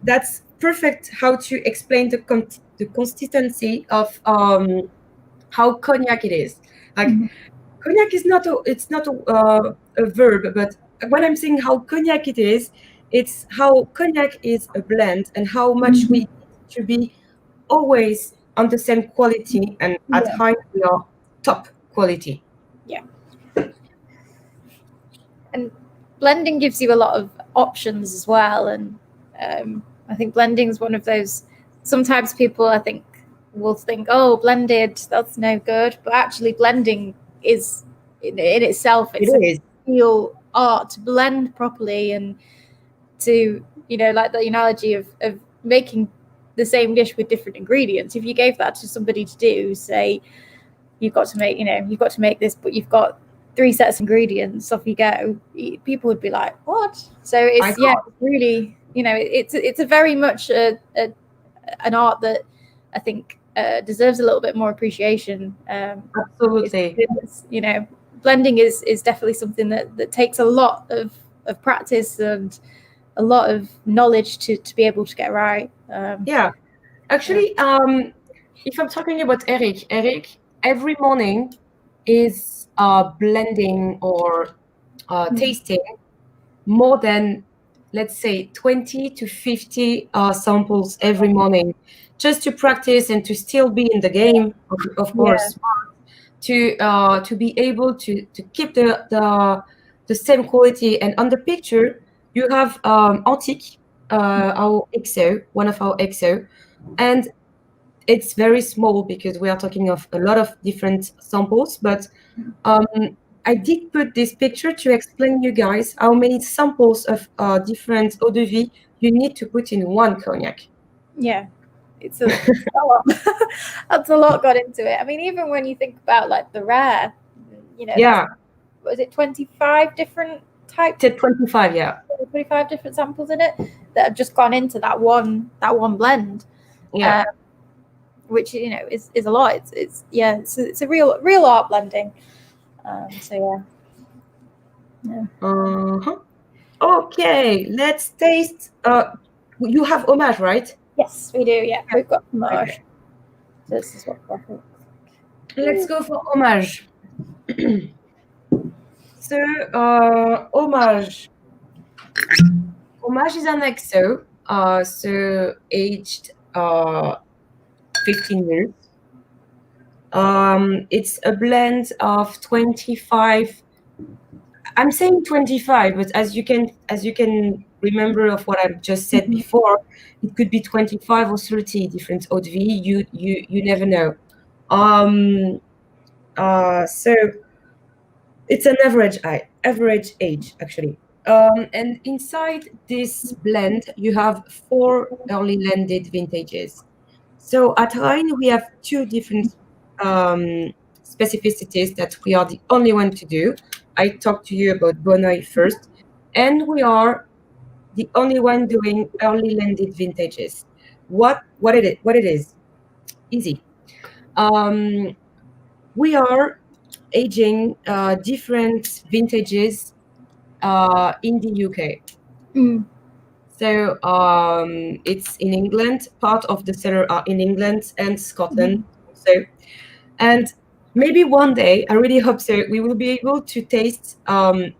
that's perfect how to explain the consistency of how cognac it is. Like cognac is not a verb, but when I'm saying how cognac it is, it's how cognac is a blend and how much we need to be always on the same quality, and at Hine we are top quality. Yeah. And blending gives you a lot of options as well. And I think blending is one of those. Sometimes people, I think, will think, "Oh, blended, that's no good," but actually, blending is in itself. It's a real art to blend properly and to, like the analogy of making the same dish with different ingredients. If you gave that to somebody to do, say, you've got to make this, but you've got 3 sets of ingredients, off you go. People would be like, "What?" So it's really, it's a very much an art that I think deserves a little bit more appreciation. Absolutely. Blending is definitely something that takes a lot of practice and a lot of knowledge to be able to get right. Actually, if I'm talking about Eric every morning is blending or tasting more than, let's say, 20 to 50 samples every morning, just to practice and to still be in the game, of course, to be able to keep the same quality. And on the picture, you have Antique, our XO, one of our XO, and it's very small because we are talking of a lot of different samples, but I did put this picture to explain you guys how many samples of different eau de vie you need to put in one cognac. Yeah, it's a lot. That's a lot got into it. I mean, even when you think about like the rare, was it 25 different types? 25, 25 different samples in it that have just gone into that one blend. Yeah. Which is a lot. It's a real art blending. So yeah. Okay, let's taste. You have homage, right? Yes, we do. Yeah, we've got homage. Okay. This is what coffee looks like. Let's go for homage. So homage is an XO, so aged 15 years. It's a blend of 25. I'm saying 25, but as you can remember of what I've just said before, it could be 25 or 30 different eau de vie. You never know. So it's an average age actually. And inside this blend, you have 4 early landed vintages. So at Hine, we have two different specificities that we are the only one to do. I talked to you about Bonnoy first, and we are the only one doing early landed vintages. What it is? Easy. We are aging different vintages in the UK. So it's in England. Part of the cellar are in England and Scotland. So, and maybe one day, I really hope so, we will be able to taste the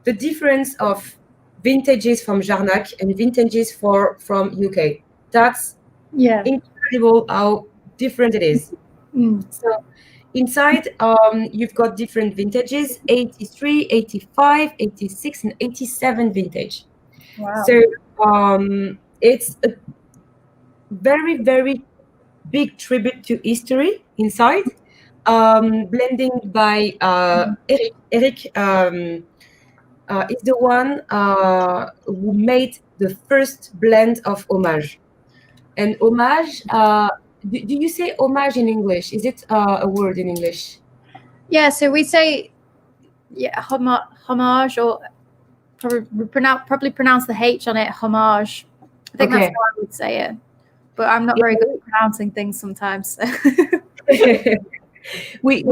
difference of vintages from Jarnac and vintages from UK. That's incredible how different it is. So inside, you've got different vintages: 83, 85, 86, and 87 vintage. Wow. So it's a very, very big tribute to history inside, blending by Eric. Eric is the one who made the first blend of homage. And homage, do you say homage in English? Is it a word in English? Yeah, so we say homage, or probably pronounce the H on it, homage. I think that's how I would say it. But I'm not very good at pronouncing things sometimes. So. we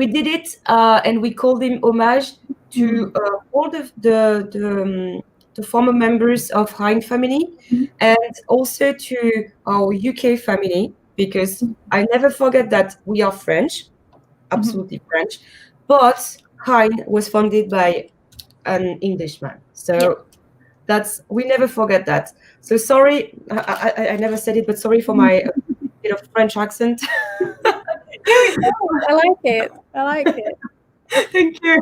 did it, and we called him homage to all the former members of Hine family, and also to our UK family, because I never forget that we are French, absolutely French, but Hine was founded by an Englishman. So we never forget that. So sorry, I never said it, but sorry for my bit of French accent. I like it. I like it. Thank you.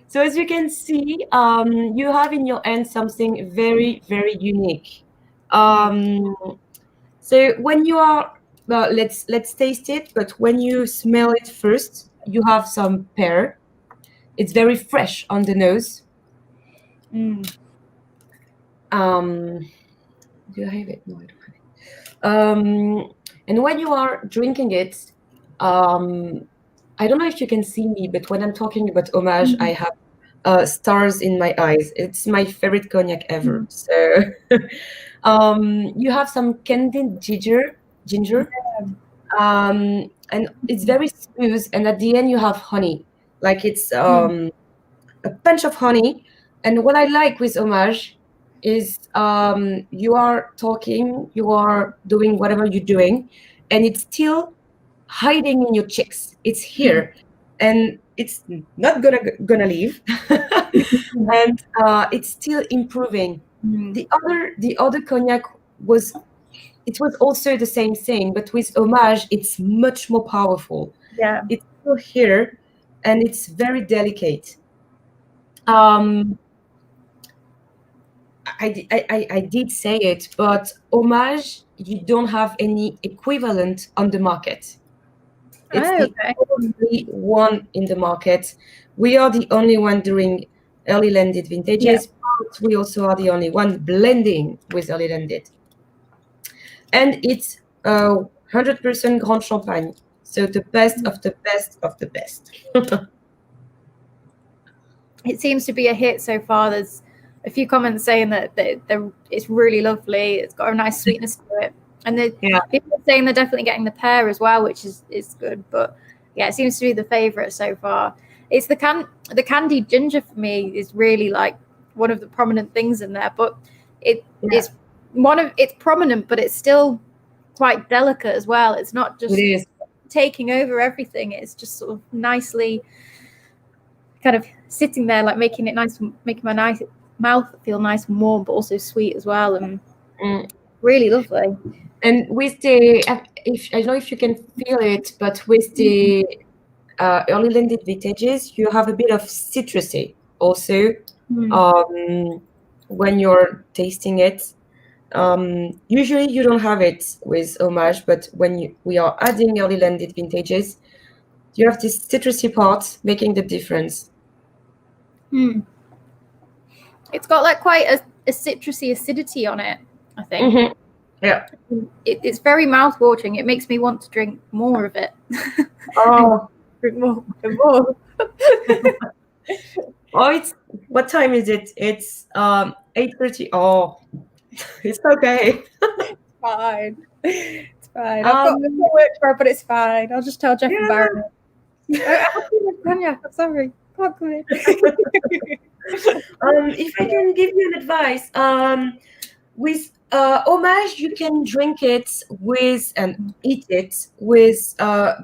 So as you can see, you have in your hand something very, very unique. So when you are, let's taste it. But when you smell it first, you have some pear. It's very fresh on the nose. Do I have it? No, I don't have it. And when you are drinking it, I don't know if you can see me, but when I'm talking about homage, I have stars in my eyes. It's my favorite cognac ever. So you have some candied ginger, and it's very smooth. And at the end, you have honey, like it's a punch of honey. And what I like with homage is you are talking, you are doing whatever you're doing, and it's still hiding in your cheeks. It's here, and it's not gonna leave, and it's still improving. The other cognac was also the same thing, but with homage, it's much more powerful. Yeah, it's still here, and it's very delicate. I did say it, but homage, you don't have any equivalent on the market. It's the only one in the market. We are the only one doing early landed vintages, but we also are the only one blending with early landed. And it's 100% Grand Champagne, so the best of the best of the best. It seems to be a hit so far. There's a few comments saying that it's really lovely. It's got a nice sweetness to it. And people are saying they're definitely getting the pear as well, which is good. But yeah, it seems to be the favorite so far. It's the candied ginger for me is really like one of the prominent things in there. But it's prominent, but it's still quite delicate as well. It's not just taking over everything. It's just sort of nicely kind of sitting there, like making it nice, making my mouth feel nice and warm, but also sweet as well, and really lovely. And with the, I don't know if you can feel it, but with the early landed vintages, you have a bit of citrusy also when you're tasting it. Usually you don't have it with homage, but when we are adding early landed vintages, you have this citrusy part making the difference. It's got like quite a citrusy acidity on it, I think. Mm-hmm. Yeah. It's very mouth-watering. It makes me want to drink more of it. Oh. Drink more and more. Oh, it's what time is it? It's 8:30. Oh, it's okay. Fine. It's fine. I've got work tomorrow, but it's fine. I'll just tell Jeff and Baron. Cognac, I'm sorry. Can't come in. If I can give you an advice, with homage, you can drink it with and eat it with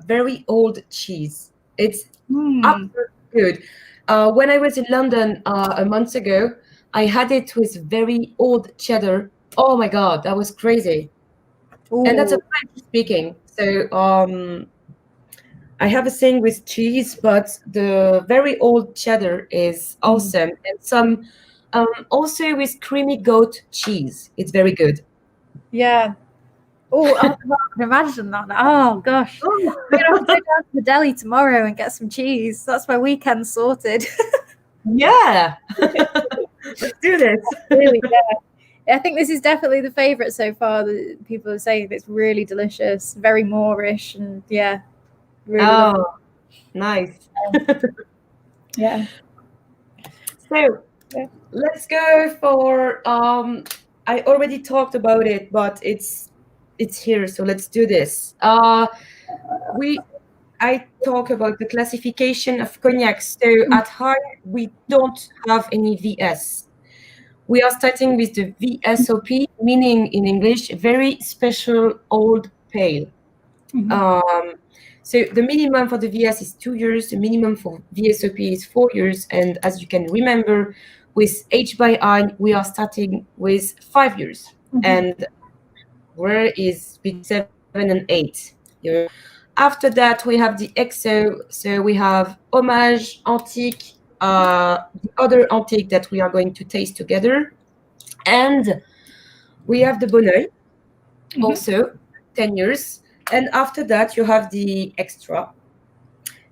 very old cheese. It's absolutely good. When I was in London a month ago, I had it with very old cheddar. Oh my God, that was crazy. Ooh. And that's a French speaking. So I have a thing with cheese, but the very old cheddar is awesome. And some also with creamy goat cheese. It's very good. Yeah. Oh, I can imagine that. Oh gosh. I'm gonna have to go down to the deli tomorrow and get some cheese. That's my weekend sorted. Yeah. Let's do this. Really, yeah. I think this is definitely the favorite so far. That people are saying it's really delicious, very Moorish, and yeah. Really nice. Yeah. So let's go for I already talked about it, but it's here, so let's do this. I talk about the classification of cognacs. So at Hine, we don't have any VS. We are starting with the VSOP, meaning in English, very special old pale. So the minimum for the VS is 2 years, the minimum for VSOP is 4 years. And as you can remember, with H by Hine, we are starting with 5 years. And where is between 7 and 8 years. After that, we have the XO. So we have Homage, Antique, the other Antique that we are going to taste together. And we have the Bonneuil, also 10 years. And after that, you have the extra.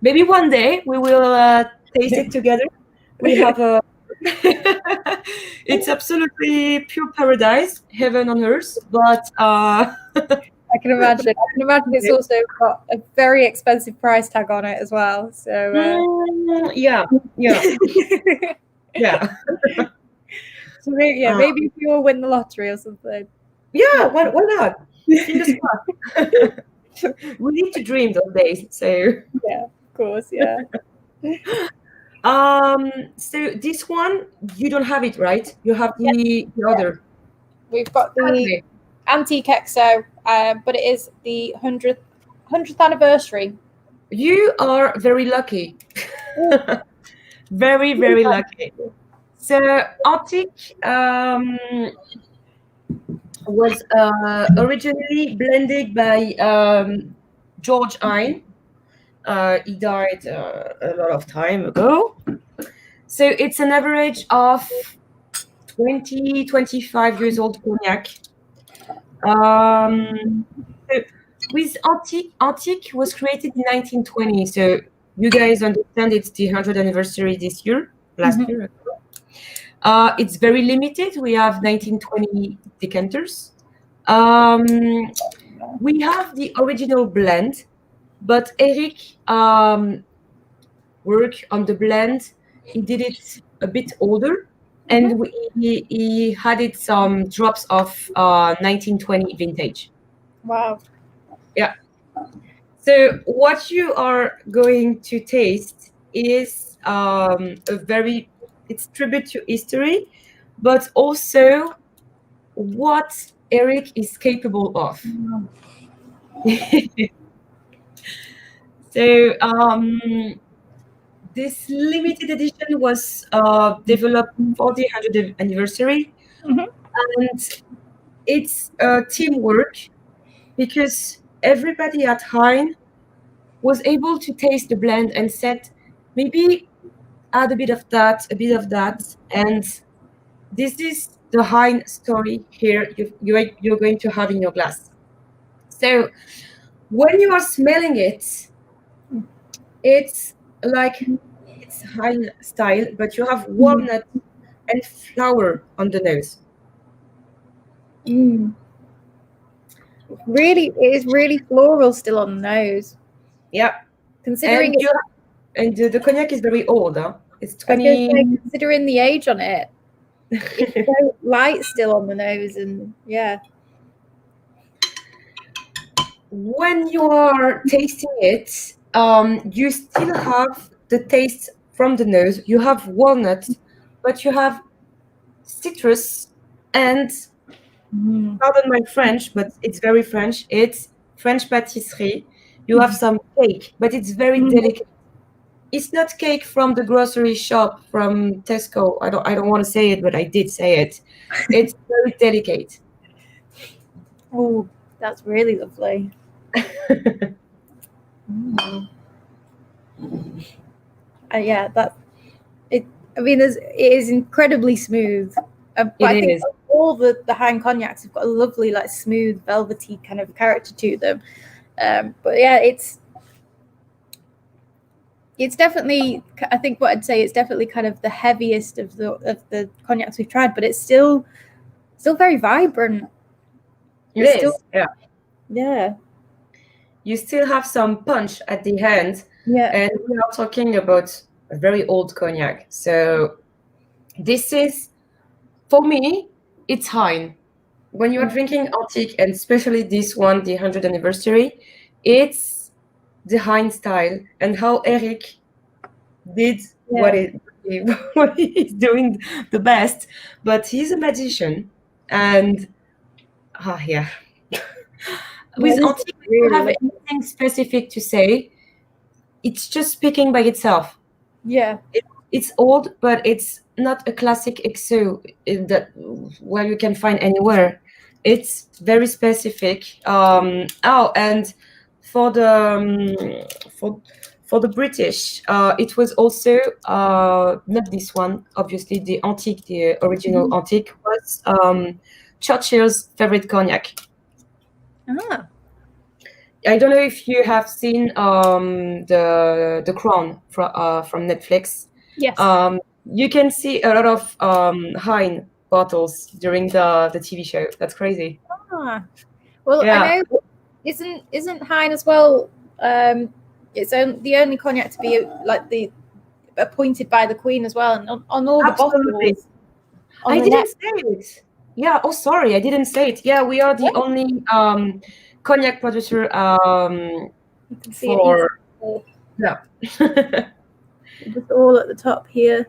Maybe one day we will taste it together. We have a. It's absolutely pure paradise, heaven on earth. But I can imagine. I can imagine it's also got a very expensive price tag on it as well. So yeah. Yeah. So maybe we all win the lottery or something. Yeah, why not? Fingers crossed. We need to dream those days. So yeah, of course, yeah. So this one you don't have it, right? You have the other. We've got the Antique XO, but it is the 100th anniversary. You are very lucky. Very, very lucky. So Antique was originally blended by George Hine. He died a lot of time ago. So it's an average of 20, 25 years old cognac. So with Antique was created in 1920. So you guys understand it's the 100th anniversary this year, last year. It's very limited. We have 1920 decanters. We have the original blend, but Eric worked on the blend. He did it a bit older, and he added some drops of 1920 vintage. Wow. Yeah. So what you are going to taste is it's tribute to history, but also what Eric is capable of. So this limited edition was developed for the 100th anniversary, and it's teamwork because everybody at Hine was able to taste the blend and said, maybe add a bit of that, and this is the Hine story here you're going to have in your glass. So when you are smelling it, it's like it's Hine style, but you have walnut and flower on the nose. Really, it is really floral still on the nose. Yeah. Considering the cognac is very old. Huh? It's 20. I was gonna say, considering the age on it, it's so light still on the nose, and yeah. When you are tasting it, you still have the taste from the nose. You have walnut, but you have citrus and, pardon my French, but it's very French. It's French pâtisserie. You have some cake, but it's very delicate. It's not cake from the grocery shop from Tesco. I don't want to say it, but I did say it. It's very delicate. Oh, that's really lovely. Yeah, that it. I mean, it is incredibly smooth. But I think all the Hine Cognacs have got a lovely, like, smooth, velvety kind of character to them. But yeah, it's definitely. I think what I'd say it's definitely kind of the heaviest of the cognacs we've tried, but it's still very vibrant. It is. Yeah. You still have some punch at the end. Yeah. And we are talking about a very old cognac. So this is, for me, it's Hine. When you are drinking antique, and especially this one, the 100th anniversary, it's the Hine style, and how Eric did what he's doing the best. But he's a magician, and with antique, you don't have anything specific to say. It's just speaking by itself. Yeah. It's old, but it's not a classic XO that you can find anywhere. It's very specific. And for the British, it was also not this one. Obviously, the antique, the original antique, was Churchill's favorite cognac. I don't know if you have seen the Crown from Netflix. Yes. You can see a lot of Hine bottles during the TV show. That's crazy. Well, yeah. I know. Isn't Hine as well? It's the only cognac to be like appointed by the Queen as well, and on all the bottles. I didn't say it. Yeah. Oh, sorry, I didn't say it. Yeah, we are the only cognac producer you can see just all at the top here.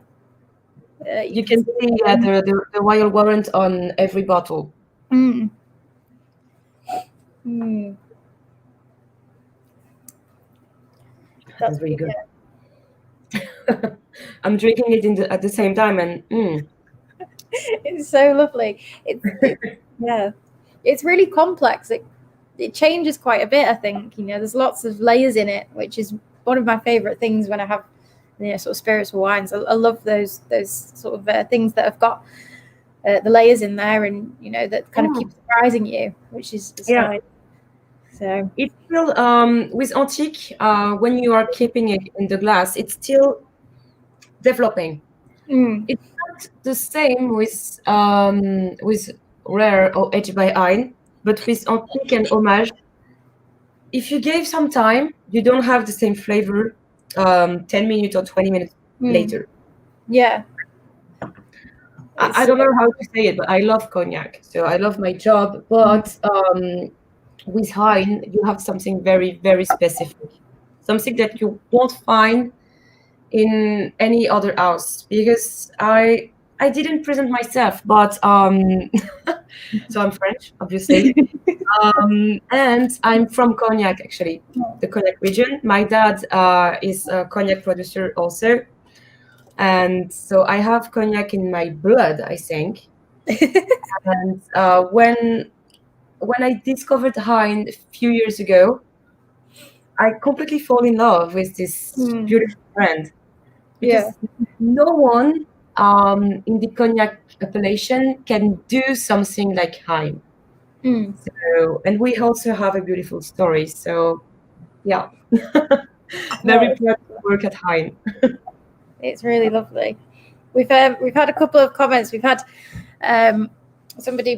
You can see the royal warrant on every bottle. That's really good. I'm drinking it at the same time, and it's so lovely. It's really complex. It changes quite a bit. I think there's lots of layers in it, which is one of my favorite things when I have sort of spirits or wines. I love those sort of things that have got the layers in there, and that kind of keep surprising you, which is nice. So it's still with antique, when you are keeping it in the glass, it's still developing. It's not the same with rare or aged by Hine, but with antique and homage, if you gave some time, you don't have the same flavor 10 minutes or 20 minutes later. Yeah. I don't know how to say it, but I love cognac, so I love my job. But with Hine, you have something very, very specific, something that you won't find in any other house, because I didn't present myself, but so I'm French, obviously, and I'm from Cognac, actually, the Cognac region. My dad is a cognac producer also, and so I have cognac in my blood, I think. And when I discovered Hine a few years ago, I completely fall in love with this beautiful brand, because no one in the cognac appellation can do something like Hine. So, and we also have a beautiful story. So, yeah, very proud to work at Hine. It's really lovely. we've had a couple of comments. We've had somebody,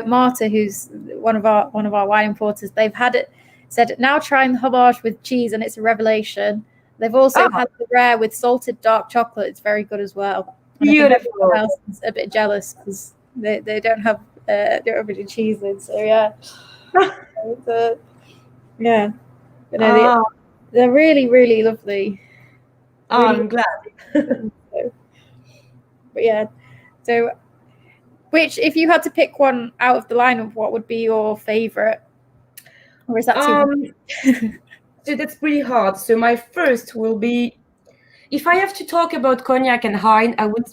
Marta, who's one of our wine importers. They've had it said now trying the homage with cheese, and it's a revelation. They've also had the rare with salted dark chocolate. It's very good as well. And Beautiful. I think everyone else is a bit jealous because they don't have any cheese in. So yeah, yeah. But no, they're really, really lovely. Oh, Really I'm glad. But yeah, so which, if you had to pick one out of the lineup, what would be your favorite? Or is that too So that's pretty hard. So my first will be, if I have to talk about cognac and Hine, I would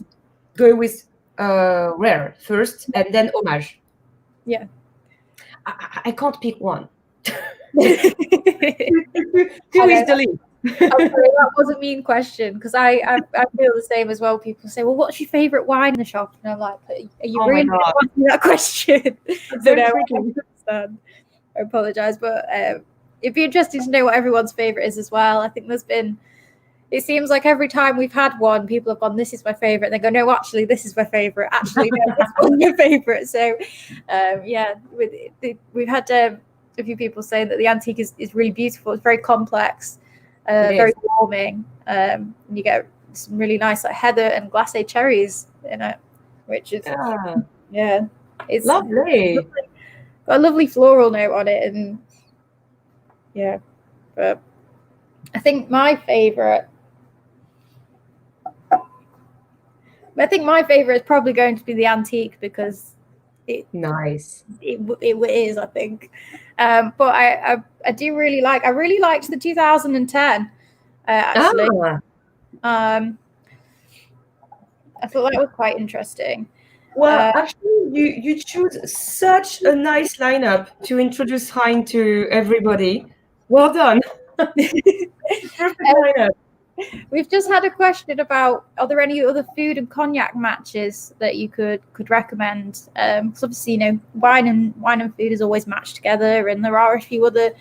go with rare first and then homage. Yeah. I can't pick one. Two Okay. is the lead. Sorry, that was a mean question, because I feel the same as well. People say, well, what's your favorite wine in the shop? And I'm like, are you really asking that question? So no, I understand. I apologize, but it'd be interesting to know what everyone's favorite is as well. I think it seems like every time we've had one, people have gone, this is my favorite. They go, no, actually, this is my favorite. Actually, no, this one's my favorite. So yeah, we've had a few people say that the antique is really beautiful. It's very complex. Very warming. You get some really nice like heather and glacé cherries in it, which is it's lovely. Got a lovely floral note on it, and yeah. But I think my favorite is probably going to be the antique, because it is, I think. But I do really like. I really liked the 2010. Actually, I thought that was quite interesting. Well, actually, you choose such a nice lineup to introduce Hine to everybody. Well done. Perfect lineup. We've just had a question about, are there any other food and cognac matches that you could recommend? Because obviously, wine and food is always matched together, and there are a few other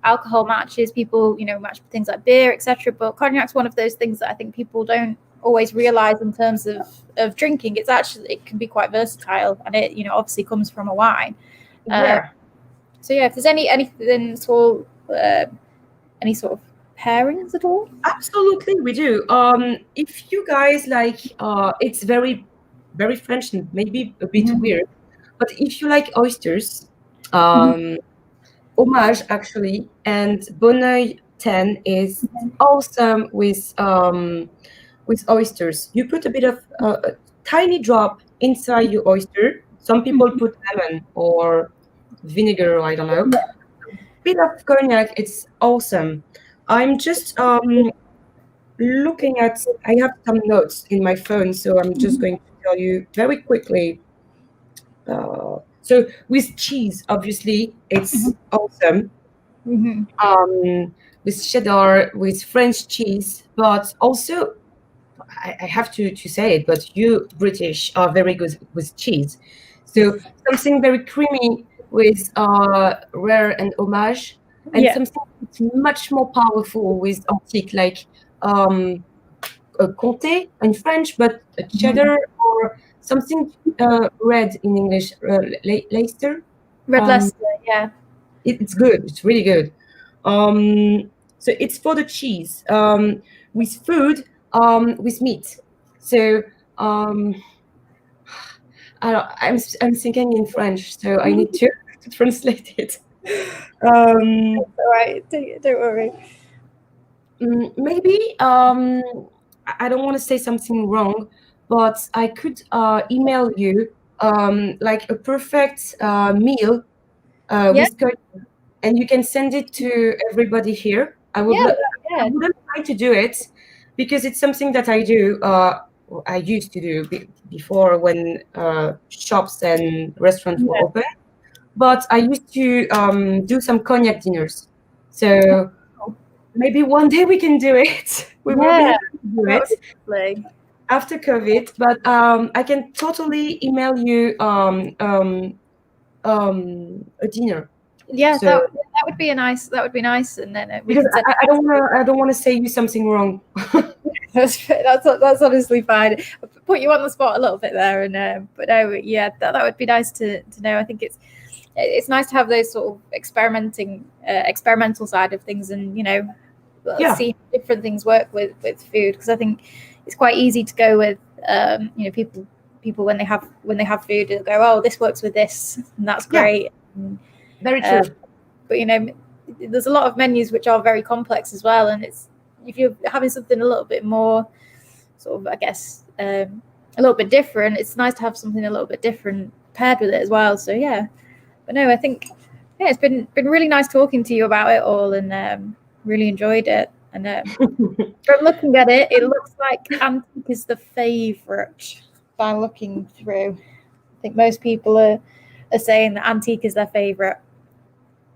alcohol matches. People, match things like beer, etc. But cognac's one of those things that I think people don't always realize in terms of drinking. It can be quite versatile, and it obviously comes from a wine. So yeah, if there's anything sort of any sort of pairings at all? Absolutely, we do. If you guys like, it's very, very French and maybe a bit weird, but if you like oysters, Homage actually and Bonneuil 10 is awesome with oysters. You put a bit of a tiny drop inside your oyster. Some people put lemon or vinegar, I don't know. A bit of cognac, it's awesome. I'm just looking at, I have some notes in my phone, so I'm just going to tell you very quickly. So with cheese, obviously, it's awesome. With cheddar, with French cheese, but also, I have to say it, but you British are very good with cheese. So something very creamy with rare and homage, and something that's much more powerful with antique, like a comté in French, but a cheddar or something red in English, Leicester. Red Leicester, yeah. It's good. It's really good. So it's for the cheese. With food, with meat. So I'm thinking in French, so I need to translate it. All right, don't worry. Maybe I don't want to say something wrong, but I could email you like a perfect meal with cognac, and you can send it to everybody here. I wouldn't like to do it because it's something that I do. I used to do before when shops and restaurants were open, but I used to do some cognac dinners. So maybe one day we can do it. We will be able to do it after COVID, but I can totally email you a dinner. Yeah, so, that would be nice. That would be nice, and then because I don't want to say you something wrong. That's honestly fine. I put you on the spot a little bit there, and but no, yeah, that would be nice to know. I think it's nice to have those sort of experimental side of things, and see how different things work with food, because I think it's quite easy to go with people when they have food, they'll go, oh, this works with this, and that's great. And, very true. But there's a lot of menus which are very complex as well, and it's, if you're having something a little bit more sort of, I guess, a little bit different, it's nice to have something a little bit different paired with it as well. So yeah, but no, I think it's been really nice talking to you about it all, and really enjoyed it. And from looking at it, it looks like antique is the favourite by looking through. I think most people are saying that antique is their favourite.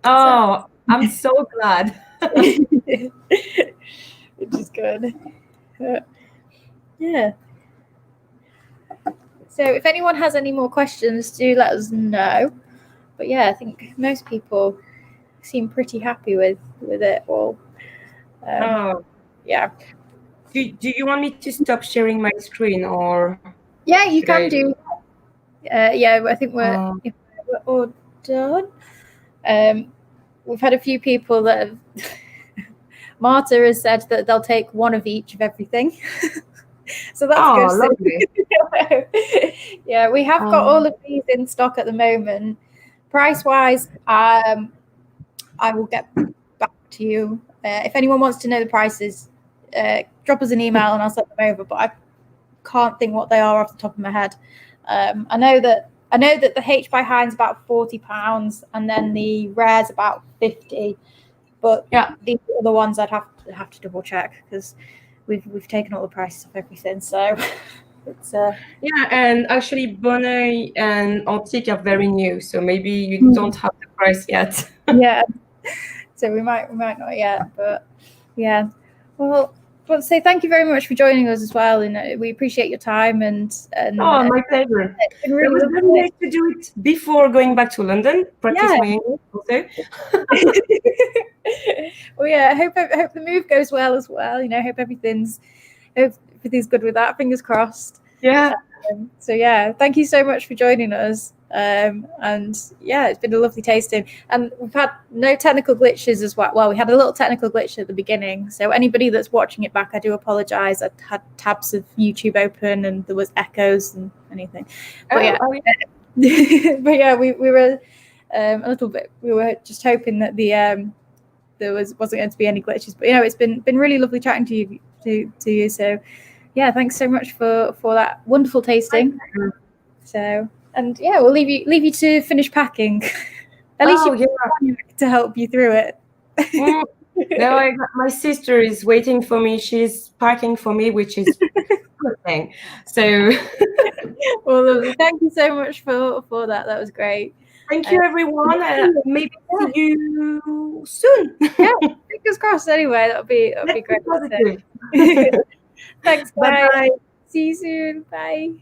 Oh, so. I'm so glad. Which is good. Yeah. So if anyone has any more questions, do let us know. But yeah, I think most people seem pretty happy with it all. Yeah. Do you want me to stop sharing my screen, or? Yeah, you can do. Yeah, I think we're all done. We've had a few people that have Marta has said that they'll take one of each of everything. So that's good. Lovely. Yeah, we have got all of these in stock at the moment. Price wise, I will get back to you. If anyone wants to know the prices, drop us an email and I'll send them over, but I can't think what they are off the top of my head. I know that the H by Hine's about £40, and then the Rare's about 50. But yeah, these other ones I'd have to double check, because we've taken all the prices of everything. So it's yeah, and actually Bonnet and Antique are very new, so maybe you don't have the price yet. Yeah, so we might not yet, but yeah. Well, say thank you very much for joining us as well, and we appreciate your time. And my pleasure. It was very nice to do it before going back to London. Practice my English also. Well, yeah, I hope the move goes well as well. Hope everything's good with that. Fingers crossed. Yeah. So yeah, thank you so much for joining us. And yeah, it's been a lovely tasting, and we've had no technical glitches as well. Well, we had a little technical glitch at the beginning, so anybody that's watching it back, I do apologize. I had tabs of YouTube open and there was echoes and anything, but but yeah, we were a little bit, we were just hoping that there wasn't going to be any glitches, but it's been really lovely chatting to you. So yeah, thanks so much for that wonderful tasting. So, and yeah, we'll leave you to finish packing. At least to help you through it. No, my sister is waiting for me. She's packing for me, which is a good thing. So, well, lovely. Thank you so much for that. That was great. Thank you, everyone. Maybe see you soon. Yeah, fingers crossed. Anyway, that'll be great. Positive. Thanks, guys. Bye. See you soon. Bye.